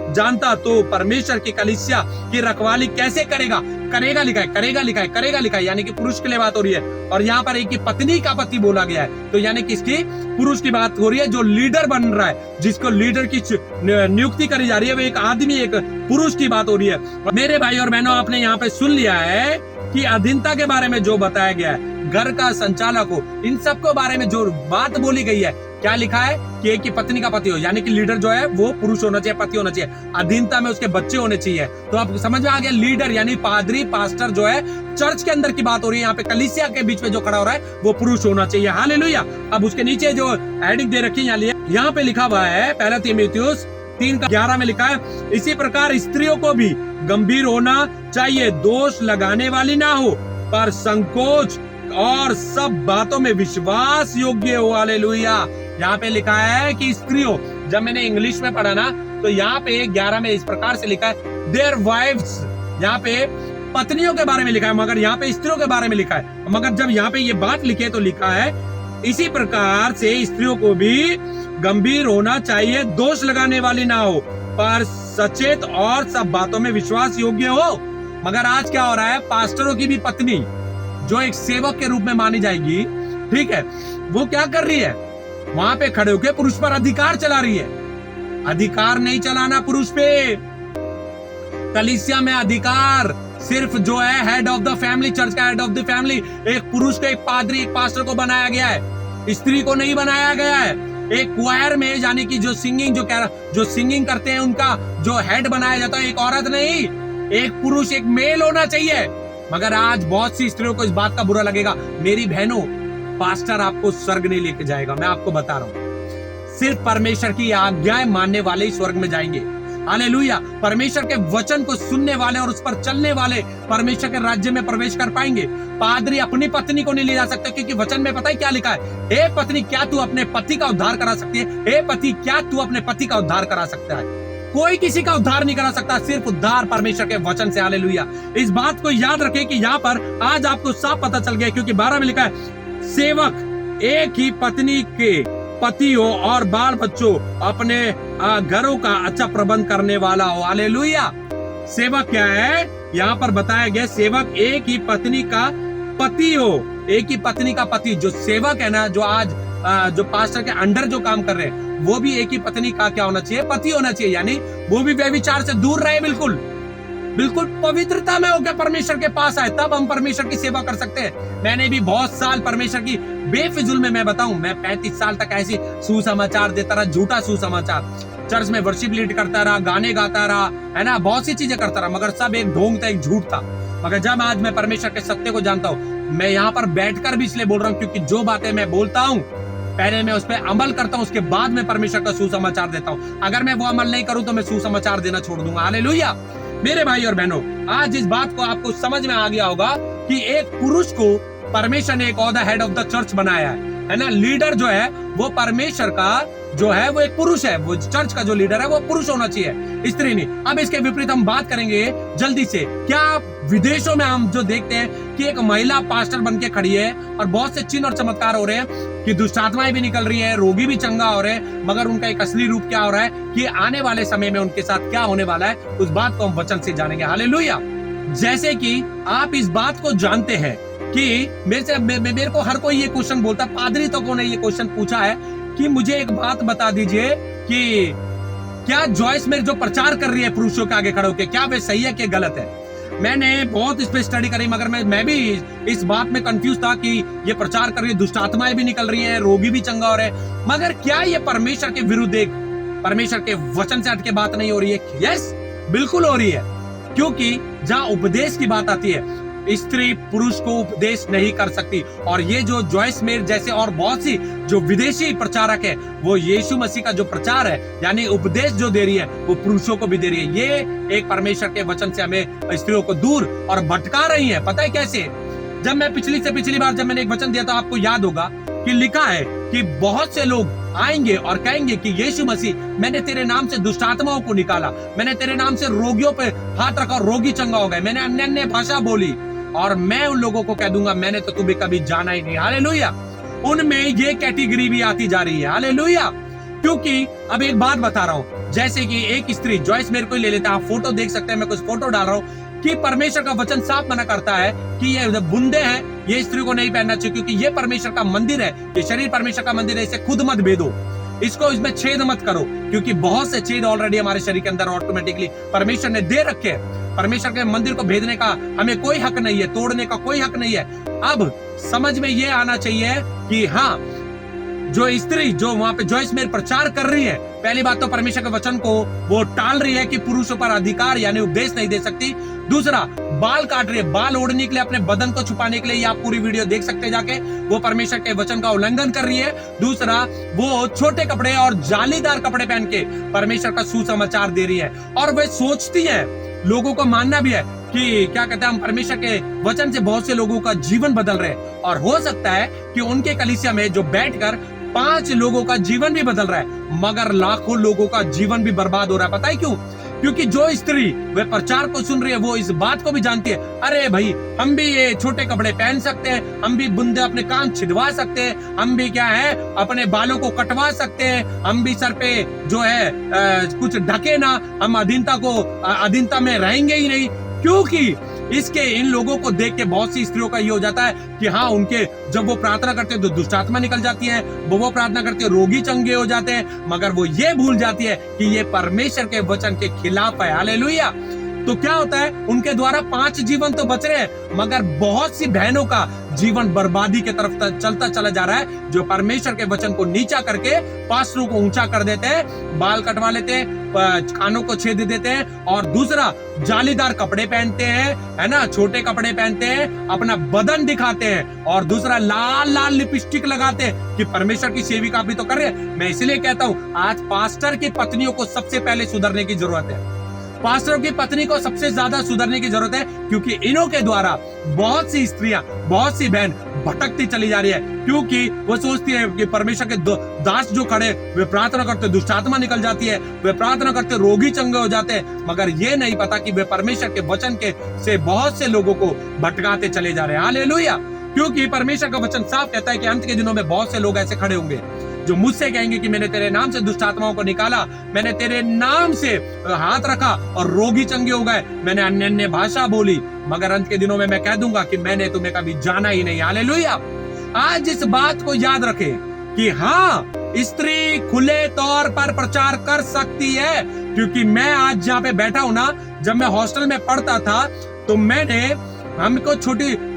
जानता तो परमेश्वर की कलीसिया की रखवाली कैसे करेगा। करेगा लिखा है, करेगा लिखा है, करेगा लिखा है, यानी कि पुरुष के लिए बात हो रही है। और यहाँ पर एक की पत्नी का पति बोला गया है, तो यानी किसकी, पुरुष की बात हो रही है, जो लीडर बन रहा है, जिसको लीडर की नियुक्ति करी जा रही है, वो एक आदमी, एक पुरुष की बात हो रही है। मेरे भाई और बहनों, आपने यहाँ पे सुन लिया है कि अधीनता के बारे में जो बताया गया है, घर का संचालक हो, इन सबको बारे में जो बात बोली गई है, क्या लिखा है कि एक ही पत्नी का पति हो, यानी कि लीडर जो है वो पुरुष होना चाहिए, पति होना चाहिए, अधीनता में उसके बच्चे होने चाहिए। तो अब समझ में आ गया, लीडर यानी पादरी, पास्टर जो है, चर्च के अंदर की बात हो रही है, यहाँ पे कलीसिया के बीच में जो खड़ा हो रहा है वो पुरुष होना चाहिए। हालेलुया। अब उसके नीचे जो हेडिंग दे रखी है, यहाँ पे लिखा हुआ है, पहला तीमुथियुस 3:11 में लिखा है, इसी प्रकार स्त्रियों को भी गंभीर होना चाहिए, दोष लगाने वाली ना हो, पर संकोच और सब बातों में विश्वास योग्य हो। हालेलुया। यहाँ पे लिखा है कि स्त्रियों, जब मैंने इंग्लिश में पढ़ा ना, तो यहाँ पे 11 में इस प्रकार से लिखा है, देयर वाइव्स, यहाँ पे पत्नियों के बारे में लिखा है, मगर यहाँ पे स्त्रियों के बारे में लिखा है। मगर जब यहाँ पे ये बात लिखी है तो लिखा है, इसी प्रकार से स्त्रियों को भी गंभीर होना चाहिए, दोष लगाने वाली ना हो, पर सचेत और सब बातों में विश्वास योग्य हो। मगर आज क्या हो रहा है, पास्टरों की भी पत्नी जो एक सेवक के रूप में मानी जाएगी, ठीक है, वो क्या कर रही है, वहां पे खड़े होकर पुरुष पर अधिकार चला रही है। अधिकार नहीं चलाना पुरुष पे, कलीसिया में अधिकार सिर्फ जो है head of the family, church का हेड ऑफ द फैमिली, एक पुरुष को, एक पादरी, एक पास्टर को बनाया गया है, स्त्री को नहीं बनाया गया है। एक क्वायर में, यानी कि जो सिंगिंग करते हैं, उनका जो हेड बनाया जाता है एक औरत नहीं, एक पुरुष, एक मेल होना चाहिए। मगर आज बहुत सी स्त्रियों को इस बात का बुरा लगेगा। मेरी बहनों, पास्टर आपको स्वर्ग नहीं लेके जाएगा, मैं आपको बता रहा हूं। सिर्फ परमेश्वर की आज्ञाएं मानने वाले ही स्वर्ग में जाएंगे। हालेलुया। परमेश्वर के वचन को सुनने वाले और उस पर चलने वाले परमेश्वर के राज्य में प्रवेश कर पाएंगे। पादरी अपनी पत्नी को नहीं ले जा सकते, क्योंकि वचन में पता है क्या लिखा है, हे पत्नी क्या तू अपने पति का उद्धार करा सकती है? हे पति क्या तू अपने पति का उद्धार करा सकता है? कोई किसी का उद्धार नहीं करा सकता, सिर्फ उद्धार परमेश्वर के वचन से। हालेलुया। इस बात को याद रखें कि यहाँ पर आज आपको साफ पता चल गया, क्योंकि 12 में लिखा है, सेवक एक ही पत्नी के पति हो और बाल बच्चों अपने घरों का अच्छा प्रबंध करने वाला हो। हालेलुया। सेवक क्या है? यहाँ पर बताया गया, सेवक एक ही पत्नी का पति हो। एक ही पत्नी का पति। जो सेवक है ना, जो आज जो पास्टर के अंडर जो काम कर रहे हैं, वो भी एक ही पत्नी का क्या होना चाहिए? पति होना चाहिए। यानी वो भी व्यभिचार से दूर रहे, बिल्कुल बिल्कुल पवित्रता में होकर परमेश्वर के पास आए, तब हम परमेश्वर की सेवा कर सकते हैं। मैंने भी बहुत साल परमेश्वर की बेफिजुल में, मैं बताऊं, मैं 35 साल तक ऐसी सुसमाचार देता रहा, झूठा सुसमाचार। चर्च में वर्शिप लीड करता रहा, गाने गाता रहा, है ना, बहुत सी चीजें करता रहा, मगर सब एक ढोंग था, एक झूठ था। मगर जब आज मैं परमेश्वर के सत्य को जानता हूँ, मैं यहाँ पर बैठकर भी इसलिए बोल रहा हूँ क्योंकि जो बातें मैं बोलता हूँ पहले मैं उस पर अमल करता हूँ, उसके बाद मैं परमेश्वर का सुसमाचार देता हूँ। अगर मैं वो अमल नहीं करूँ तो मैं सुसमाचार देना छोड़ दूंगा। हालेलुया। मेरे भाई और बहनों, आज इस बात को आपको समझ में आ गया होगा कि एक पुरुष को परमेश्वर ने एक of the head of the church बनाया है ना। लीडर जो है वो परमेश्वर का जो है वो एक पुरुष है। वो चर्च का जो लीडर है वो पुरुष होना चाहिए, स्त्री नहीं। अब इसके विपरीत हम बात करेंगे जल्दी से। क्या विदेशों में हम जो देखते हैं कि एक महिला पास्टर बन के खड़ी है और बहुत से चिन्ह और चमत्कार हो रहे हैं कि दुष्ट आत्माएं भी निकल रही है, रोगी भी चंगा हो रहे हैं, मगर उनका एक असली रूप क्या हो रहा है कि आने वाले समय में उनके साथ क्या होने वाला है, उस बात को हम वचन से जानेंगे। हालेलुया। जैसे कि आप इस बात को जानते हैं कि मेरे को हर कोई ये क्वेश्चन बोलता, पादरी तो कौन है, ये क्वेश्चन पूछा है कि मुझे एक बात बता दीजिए कि क्या जॉयस मेयर जो प्रचार कर रही है पुरुषों के आगे खड़े होकर, क्या वे सही है कि गलत है? मैंने बहुत इस पे स्टडी करी, मगर मैं भी इस बात में कंफ्यूज था कि ये प्रचार कर रही है, दुष्ट आत्माएं भी निकल रही हैं, रोगी भी चंगा हो रहे हैं, मगर क्या ये परमेश्वर के विरुद्ध, एक परमेश्वर के वचन से हटके बात नहीं हो रही है? यस, बिल्कुल हो रही है। क्योंकि जहां उपदेश की बात आती है, स्त्री पुरुष को उपदेश नहीं कर सकती। और ये जो जॉयस मेयर जैसे और बहुत सी जो विदेशी प्रचारक है, वो यीशु मसीह का जो प्रचार है यानी उपदेश जो दे रही है, वो पुरुषों को भी दे रही है। ये एक परमेश्वर के वचन से हमें स्त्रियों को दूर और भटका रही है। पता है कैसे? जब मैं पिछली बार जब मैंने एक वचन दिया था, आपको याद होगा कि लिखा है कि बहुत से लोग आएंगे और कहेंगे कि यीशु मसीह, मैंने तेरे नाम से दुष्ट आत्माओं को निकाला, मैंने तेरे नाम से रोगियों पे हाथ रखा और रोगी चंगा हो गए, मैंने अन्य अन्य भाषा बोली, और मैं उन लोगों को कह दूंगा मैंने तो तुम्हें कभी जाना ही नहीं। हालेलुया। उनमें ये कैटेगरी भी आती जा रही है। हालेलुया। क्योंकि अब एक बात बता रहा हूं, जैसे कि एक स्त्री, जॉयस मेयर को ले लेता है, आप फोटो देख सकते हैं, मैं कुछ फोटो डाल रहा हूं कि परमेश्वर का वचन साफ मना करता है कि ये बुंदे हैं, ये स्त्री को नहीं पहनना चाहिए, क्योंकि ये परमेश्वर का मंदिर है, ये शरीर परमेश्वर का मंदिर है, इसे खुद मत भेदो, इसको इसमें छेद मत करो, क्योंकि बहुत से छेद ऑलरेडी हमारे शरीर के अंदर ऑटोमेटिकली परमेश्वर ने दे रखे हैं। परमेश्वर के मंदिर को भेदने का हमें कोई हक नहीं है, तोड़ने का कोई हक नहीं है। अब समझ में ये आना चाहिए कि हाँ, जो स्त्री जो वहां पे जॉयस मेयर प्रचार कर रही है, पहली बात तो परमेश्वर के वचन को वो टाल रही है कि पुरुषों पर अधिकार यानी उपदेश नहीं दे सकती। दूसरा, बाल काट रही है, बाल ओढ़ने के लिए, अपने बदन को छुपाने के लिए, आप पूरी वीडियो देख सकते हैं जाके, वो परमेश्वर के वचन का उल्लंघन कर रही है। दूसरा, वो छोटे कपड़े और जालीदार कपड़े पहन के परमेश्वर का सुसमाचार दे रही है, और वे सोचती है, लोगों को मानना भी है कि क्या कहते हैं, हम परमेश्वर के वचन से बहुत से लोगों का जीवन बदल रहे हैं, और हो सकता है कि उनके कलीसिया में जो बैठकर 5 लोगों का जीवन भी बदल रहा है, मगर लाखों लोगों का जीवन भी बर्बाद हो रहा है। पता है क्यों? क्योंकि जो स्त्री वे प्रचार को सुन रही है, वो इस बात को भी जानती है, अरे भाई हम भी ये छोटे कपड़े पहन सकते हैं, हम भी बुंदे अपने कान छिदवा सकते हैं, हम भी क्या है अपने बालों को कटवा सकते हैं, हम भी सर पे जो है कुछ ढके ना, हम अधीनता में रहेंगे ही नहीं। क्योंकि इसके इन लोगों को देख के बहुत सी स्त्रियों का ये हो जाता है कि हाँ, उनके जब वो प्रार्थना करते हैं तो दुष्ट आत्मा निकल जाती है, वो प्रार्थना करते हैं रोगी चंगे हो जाते हैं, मगर वो ये भूल जाती है कि ये परमेश्वर के वचन के खिलाफ है। हालेलुया। तो क्या होता है, उनके द्वारा 5 जीवन तो बच रहे हैं, मगर बहुत सी बहनों का जीवन बर्बादी के तरफ चलता चला जा रहा है, जो परमेश्वर के वचन को नीचा करके पास्टरों को ऊंचा कर देते हैं, बाल कटवा लेते हैं, कानों को छेद देते हैं, और दूसरा जालीदार कपड़े पहनते हैं, है ना, छोटे कपड़े पहनते हैं, अपना बदन दिखाते हैं, और दूसरा लाल लाल लिपस्टिक लगाते हैं कि परमेश्वर की सेविका भी तो कर रहे हैं। मैं इसलिए कहता हूं, आज पास्टर की पत्नियों को सबसे पहले सुधरने की जरूरत है। पास्टरों की पत्नी को सबसे ज्यादा सुधरने की जरूरत है, क्योंकि इन्हों के द्वारा बहुत सी स्त्रियां, बहुत सी बहन भटकती चली जा रही है, क्योंकि वो सोचती है कि परमेश्वर के दास जो खड़े वे प्रार्थना करते, दुष्ट आत्मा निकल जाती है, वे प्रार्थना करते, रोगी चंगे हो जाते हैं, मगर ये नहीं पता कि वे परमेश्वर के वचन के से बहुत से लोगों को भटकाते चले जा रहे हैं। हालेलुया। क्योंकि परमेश्वर का वचन साफ कहता है कि अंत के दिनों में बहुत से लोग ऐसे खड़े होंगे जो मुझसे कहेंगे कि मैंने तेरे नाम से दुष्ट आत्माओं को निकाला, मैंने तेरे नाम से हाथ रखा और रोगी चंगे हो गए, मैंने अन्य अन्य भाषा बोली, मगर अंत के दिनों में मैं कह दूंगा कि मैंने तुम्हें कभी जाना ही नहीं। हालेलुया। आज इस बात को याद रखें कि हाँ, स्त्री खुले तौर पर प्रचार कर सकती है, क्योंकि मैं आज जहाँ पे बैठा हूं ना, जब मैं हॉस्टल में पढ़ता था तो हमको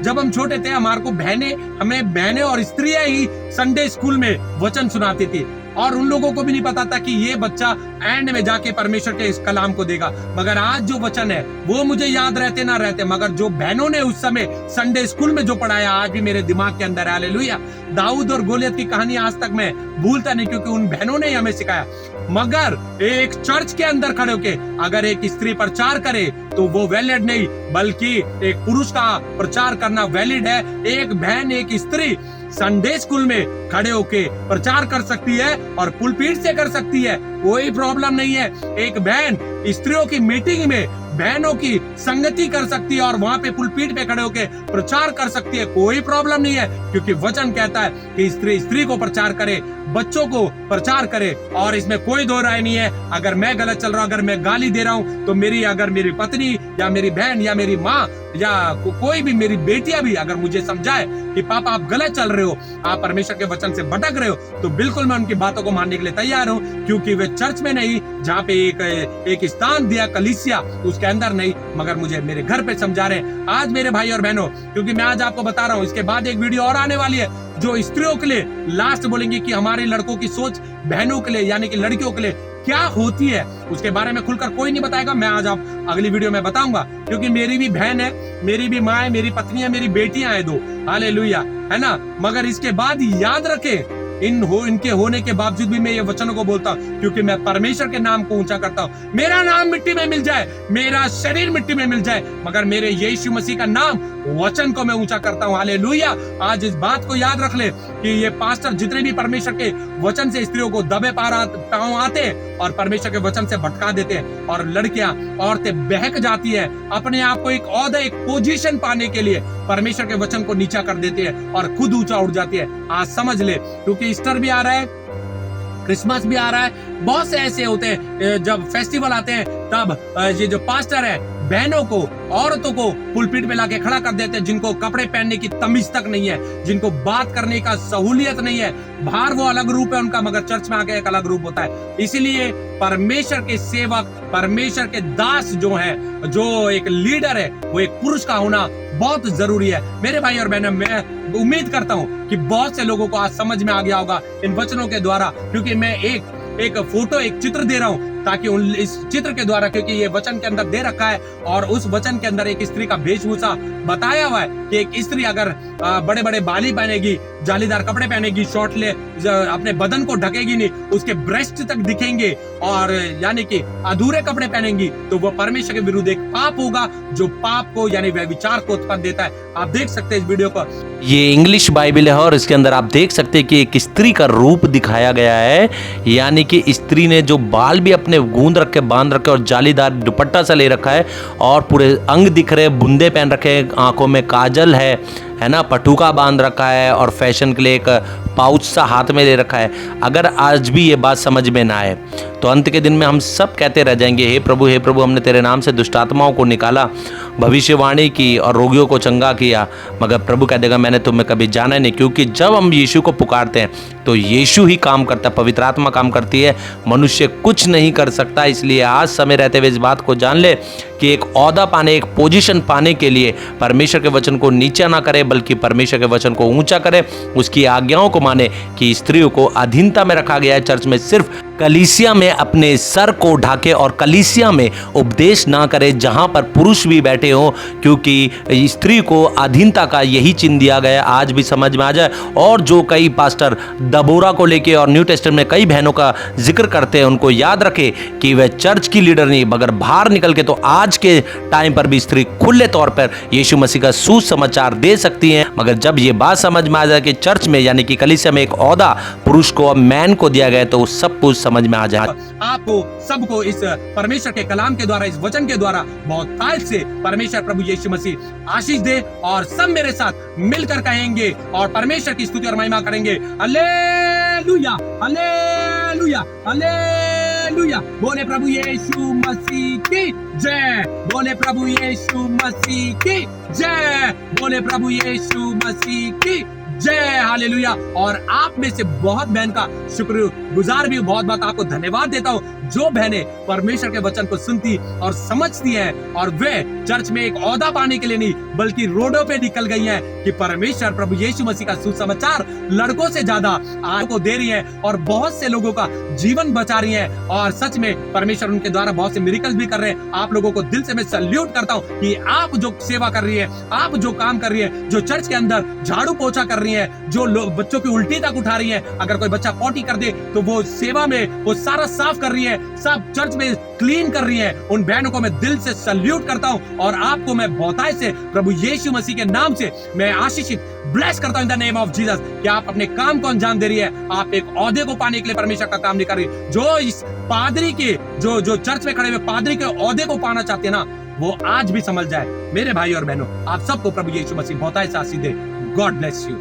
जब हम छोटे थे, हमें बहनें और स्त्रियां ही संडे स्कूल में वचन सुनाती थी, और उन लोगों को भी नहीं पता था कि ये बच्चा एंड में जाके परमेश्वर के इस कलाम को देगा। मगर आज जो वचन है वो मुझे याद रहते ना रहते, मगर जो बहनों ने उस समय संडे स्कूल में जो पढ़ाया आज भी मेरे दिमाग के अंदर है। हालेलुया। दाऊद और गोलियत की कहानी आज तक मैं भूलता नहीं, क्योंकि उन बहनों ने हमें सिखाया। मगर एक चर्च के अंदर खड़े होके अगर एक स्त्री प्रचार करे तो वो वैलिड नहीं, बल्कि एक पुरुष का प्रचार करना वैलिड है। एक बहन, एक स्त्री संडे स्कूल में खड़े होके प्रचार कर सकती है और पुलपीट से कर सकती है, कोई प्रॉब्लम नहीं है। एक बहन स्त्रियों की मीटिंग में बहनों की संगति कर सकती है और वहां पे पुलपीट पे खड़े होके प्रचार कर सकती है, कोई प्रॉब्लम नहीं है, क्योंकि वचन कहता है कि स्त्री को प्रचार करे, बच्चों को प्रचार करे, और इसमें कोई दो राय नहीं है। अगर मैं गलत चल रहा हूं, अगर मैं गाली दे रहा हूं, तो अगर मेरी पत्नी या मेरी बहन या मेरी माँ या कोई भी मेरी बेटियां भी अगर मुझे समझाए कि पापा आप गलत चल रहे हो, आप परमेश्वर के वचन से भटक रहे हो, तो बिल्कुल मैं उनकी बातों को मानने के लिए तैयार हूं, क्योंकि वे चर्च में नहीं, जहाँ पे एक स्थान दिया कलीसिया उसके अंदर नहीं, मगर मुझे मेरे घर पे समझा रहे हैं। आज मेरे भाई और बहनों, क्योंकि मैं आज आपको बता रहा हूँ, इसके बाद एक वीडियो और आने वाली है जो स्त्रियों के लिए लास्ट बोलेंगे कि हमारे लड़कों की सोच बहनों के लिए यानी कि लड़कियों के लिए क्या होती है, उसके बारे में खुलकर कोई नहीं बताएगा। मैं आज आप अगली वीडियो में बताऊंगा, क्योंकि मेरी भी बहन है, मेरी भी माँ है, मेरी पत्नी है, मेरी बेटियां हैं 2। हालेलुया, है ना। मगर इसके बाद याद रखें, इनके होने के बावजूद भी मैं ये वचनों को बोलता हूँ, क्योंकि मैं परमेश्वर के नाम को ऊंचा करता हूँ। मेरा नाम मिट्टी में मिल जाए, मेरा शरीर मिट्टी में मिल जाए, मगर मेरे यीशु मसीह का नाम, वचन को मैं ऊंचा करता हूँ। हालेलुया। आज इस बात को याद रख ले कि ये पास्टर जितने भी परमेश्वर के वचन से स्त्रियों को दबे पाँव आते हैं और परमेश्वर के वचन से भटका देते हैं, और लड़कियां, औरतें बहक जाती है अपने आप को एक ओहदा, एक पोजीशन पाने के लिए परमेश्वर के वचन को नीचा कर देती है और खुद ऊंचा उठ जाती है। आज समझ ले, क्योंकि ईस्टर भी आ रहा है, क्रिसमस भी आ रहा है, बहुत से ऐसे होते हैं जब फेस्टिवल आते हैं, तब ये जो पास्टर है बहनों को, औरतों को पुलपीट पे लाके खड़ा कर देते हैं, जिनको कपड़े पहनने की तमीज तक नहीं है, जिनको बात करने का सहूलियत नहीं है। बाहर वो अलग रूप है उनका, मगर चर्च में आके एक अलग रूप होता है। इसीलिए परमेश्वर के सेवक, परमेश्वर के दास जो है, जो एक लीडर है, वो एक पुरुष का होना बहुत जरूरी है। मेरे भाई और बहनों, मैं उम्मीद करता हूँ कि बहुत से लोगों को आज समझ में आ गया होगा इन वचनों के द्वारा, क्योंकि मैं एक फोटो, एक चित्र दे रहा हूं, ताकि इस चित्र के द्वारा, क्योंकि ये वचन के अंदर दे रखा है और उस वचन के अंदर एक स्त्री का वेशभूषा बताया हुआ है कि एक स्त्री अगर बड़े बड़े बाली पहनेगी, जालीदार कपड़े पहनेगी, शॉर्ट ले अपने बदन को ढकेगी नहीं, उसके ब्रेस्ट तक दिखेंगे, और यानी कि अधूरे कपड़े पहनेंगी, तो वो परमेश्वर के विरुद्ध एक पाप होगा, जो पाप को यानी व्यभिचार को उत्पन्न देता है। आप देख सकते हैं इस वीडियो को, ये इंग्लिश बाइबल है और इसके अंदर आप देख सकते हैं कि एक स्त्री का रूप दिखाया गया है, यानी कि स्त्री ने जो बाल भी अपने गूंद रखे, बांध रखे, और जालीदार दुपट्टा सा ले रखा है, और पूरे अंग दिख रहे, बुंदे पहन रखे, आंखों में काजल है ना, पटुका बांध रखा है, और फैशन के लिए एक पाउच सा हाथ में ले रखा है। अगर आज भी ये बात समझ में ना आए तो अंत के दिन में हम सब कहते रह जाएंगे, हे प्रभु हमने तेरे नाम से दुष्ट आत्माओं को निकाला, भविष्यवाणी की और रोगियों को चंगा किया, मगर प्रभु कह देगा मैंने तुम्हें कभी जाना नहीं। क्योंकि जब हम यीशु को पुकारते हैं तो यीशु ही काम करता है, पवित्र आत्मा काम करती है, मनुष्य कुछ नहीं कर सकता। इसलिए आज समय रहते हुए इस बात को जान ले कि एक ओहदा पाने, एक पोजीशन पाने के लिए परमेश्वर के वचन को नीचा ना करे, बल्कि परमेश्वर के वचन को ऊंचा करे, उसकी आज्ञाओं को माने। कि स्त्रियों को अधीनता में रखा गया है चर्च में, सिर्फ कलीसिया में अपने सर को ढाके और कलीसिया में उपदेश ना करे जहां पर पुरुष भी बैठे हों, क्योंकि स्त्री को अधीनता का यही चिन्ह दिया गया। आज भी समझ में आ जाए। और जो कई पास्टर दबोरा को लेके और न्यू टेस्टमेंट में कई बहनों का जिक्र करते हैं, उनको याद रखे कि वह चर्च की लीडर नहीं, मगर बाहर निकल के तो आज के टाइम पर भी स्त्री खुले तौर पर यीशु मसीह का सुसमाचार दे सकती हैं। मगर जब ये बात समझ में आ जाए कि चर्च में यानी कि कलीसिया में एक ओहदा पुरुष को, मैन को दिया गया, तो सब कुछ समझ में आ जाए। आपको सबको इस परमेश्वर के कलाम के द्वारा, इस वचन के द्वारा बहुत ताल से परमेश्वर प्रभु यीशु मसीह आशीष दे। और सब मेरे साथ मिलकर कहेंगे और परमेश्वर की स्तुति और महिमा करेंगे। Hallelujah, hallelujah, hallelujah. बोले प्रभु यीशु मसीह की जय, बोले प्रभु यीशु मसीह की जय, बोले प्रभु यीशु मसीह की जय। हालेलुया। और आप में से बहुत बहन का शुक्रगुजार भी हूं, बहुत बहुत आपको धन्यवाद देता हूं जो बहनें परमेश्वर के वचन को सुनती और समझती हैं और वे चर्च में एक ओहदा पाने के लिए नहीं बल्कि रोडों पे निकल गई हैं कि परमेश्वर प्रभु यीशु मसीह का सुसमाचार लड़कों से ज्यादा आपको दे रही है और बहुत से लोगों का जीवन बचा रही है। और सच में परमेश्वर उनके द्वारा बहुत से मिरेकल्स भी कर रहे हैं। आप लोगों को दिल से मैं सैल्यूट करता हूं कि आप जो सेवा कर रही है, आप जो काम कर रही है, जो चर्च के अंदर झाड़ू पोछा कर रही है, जो लोग बच्चों की उल्टी तक उठा रही है, अगर कोई बच्चा पॉटी कर दे तो वो सेवा में वो सारा साफ कर रही है, सब चर्च में क्लीन कर रही है। उन बहनों को मैं दिल से सैल्यूट करता हूं और आपको मैं बहुतायत से प्रभु यीशु मसीह के नाम से मैं आशीषित ब्लेस करता हूं इन द नेम ऑफ जीसस कि आप अपने काम को अंजाम दे रही है। आप एक ओहदे को पाने के लिए परमेश्वर का काम नहीं कर रही। जो इस पादरी के जो चर्च में खड़े हुए पादरी के ओहदे को पाना चाहते हैं ना, वो आज भी समझ जाए। मेरे भाई और बहनों, आप सबको प्रभु यीशु मसीह बहुतायत से आशीष दे। God bless you.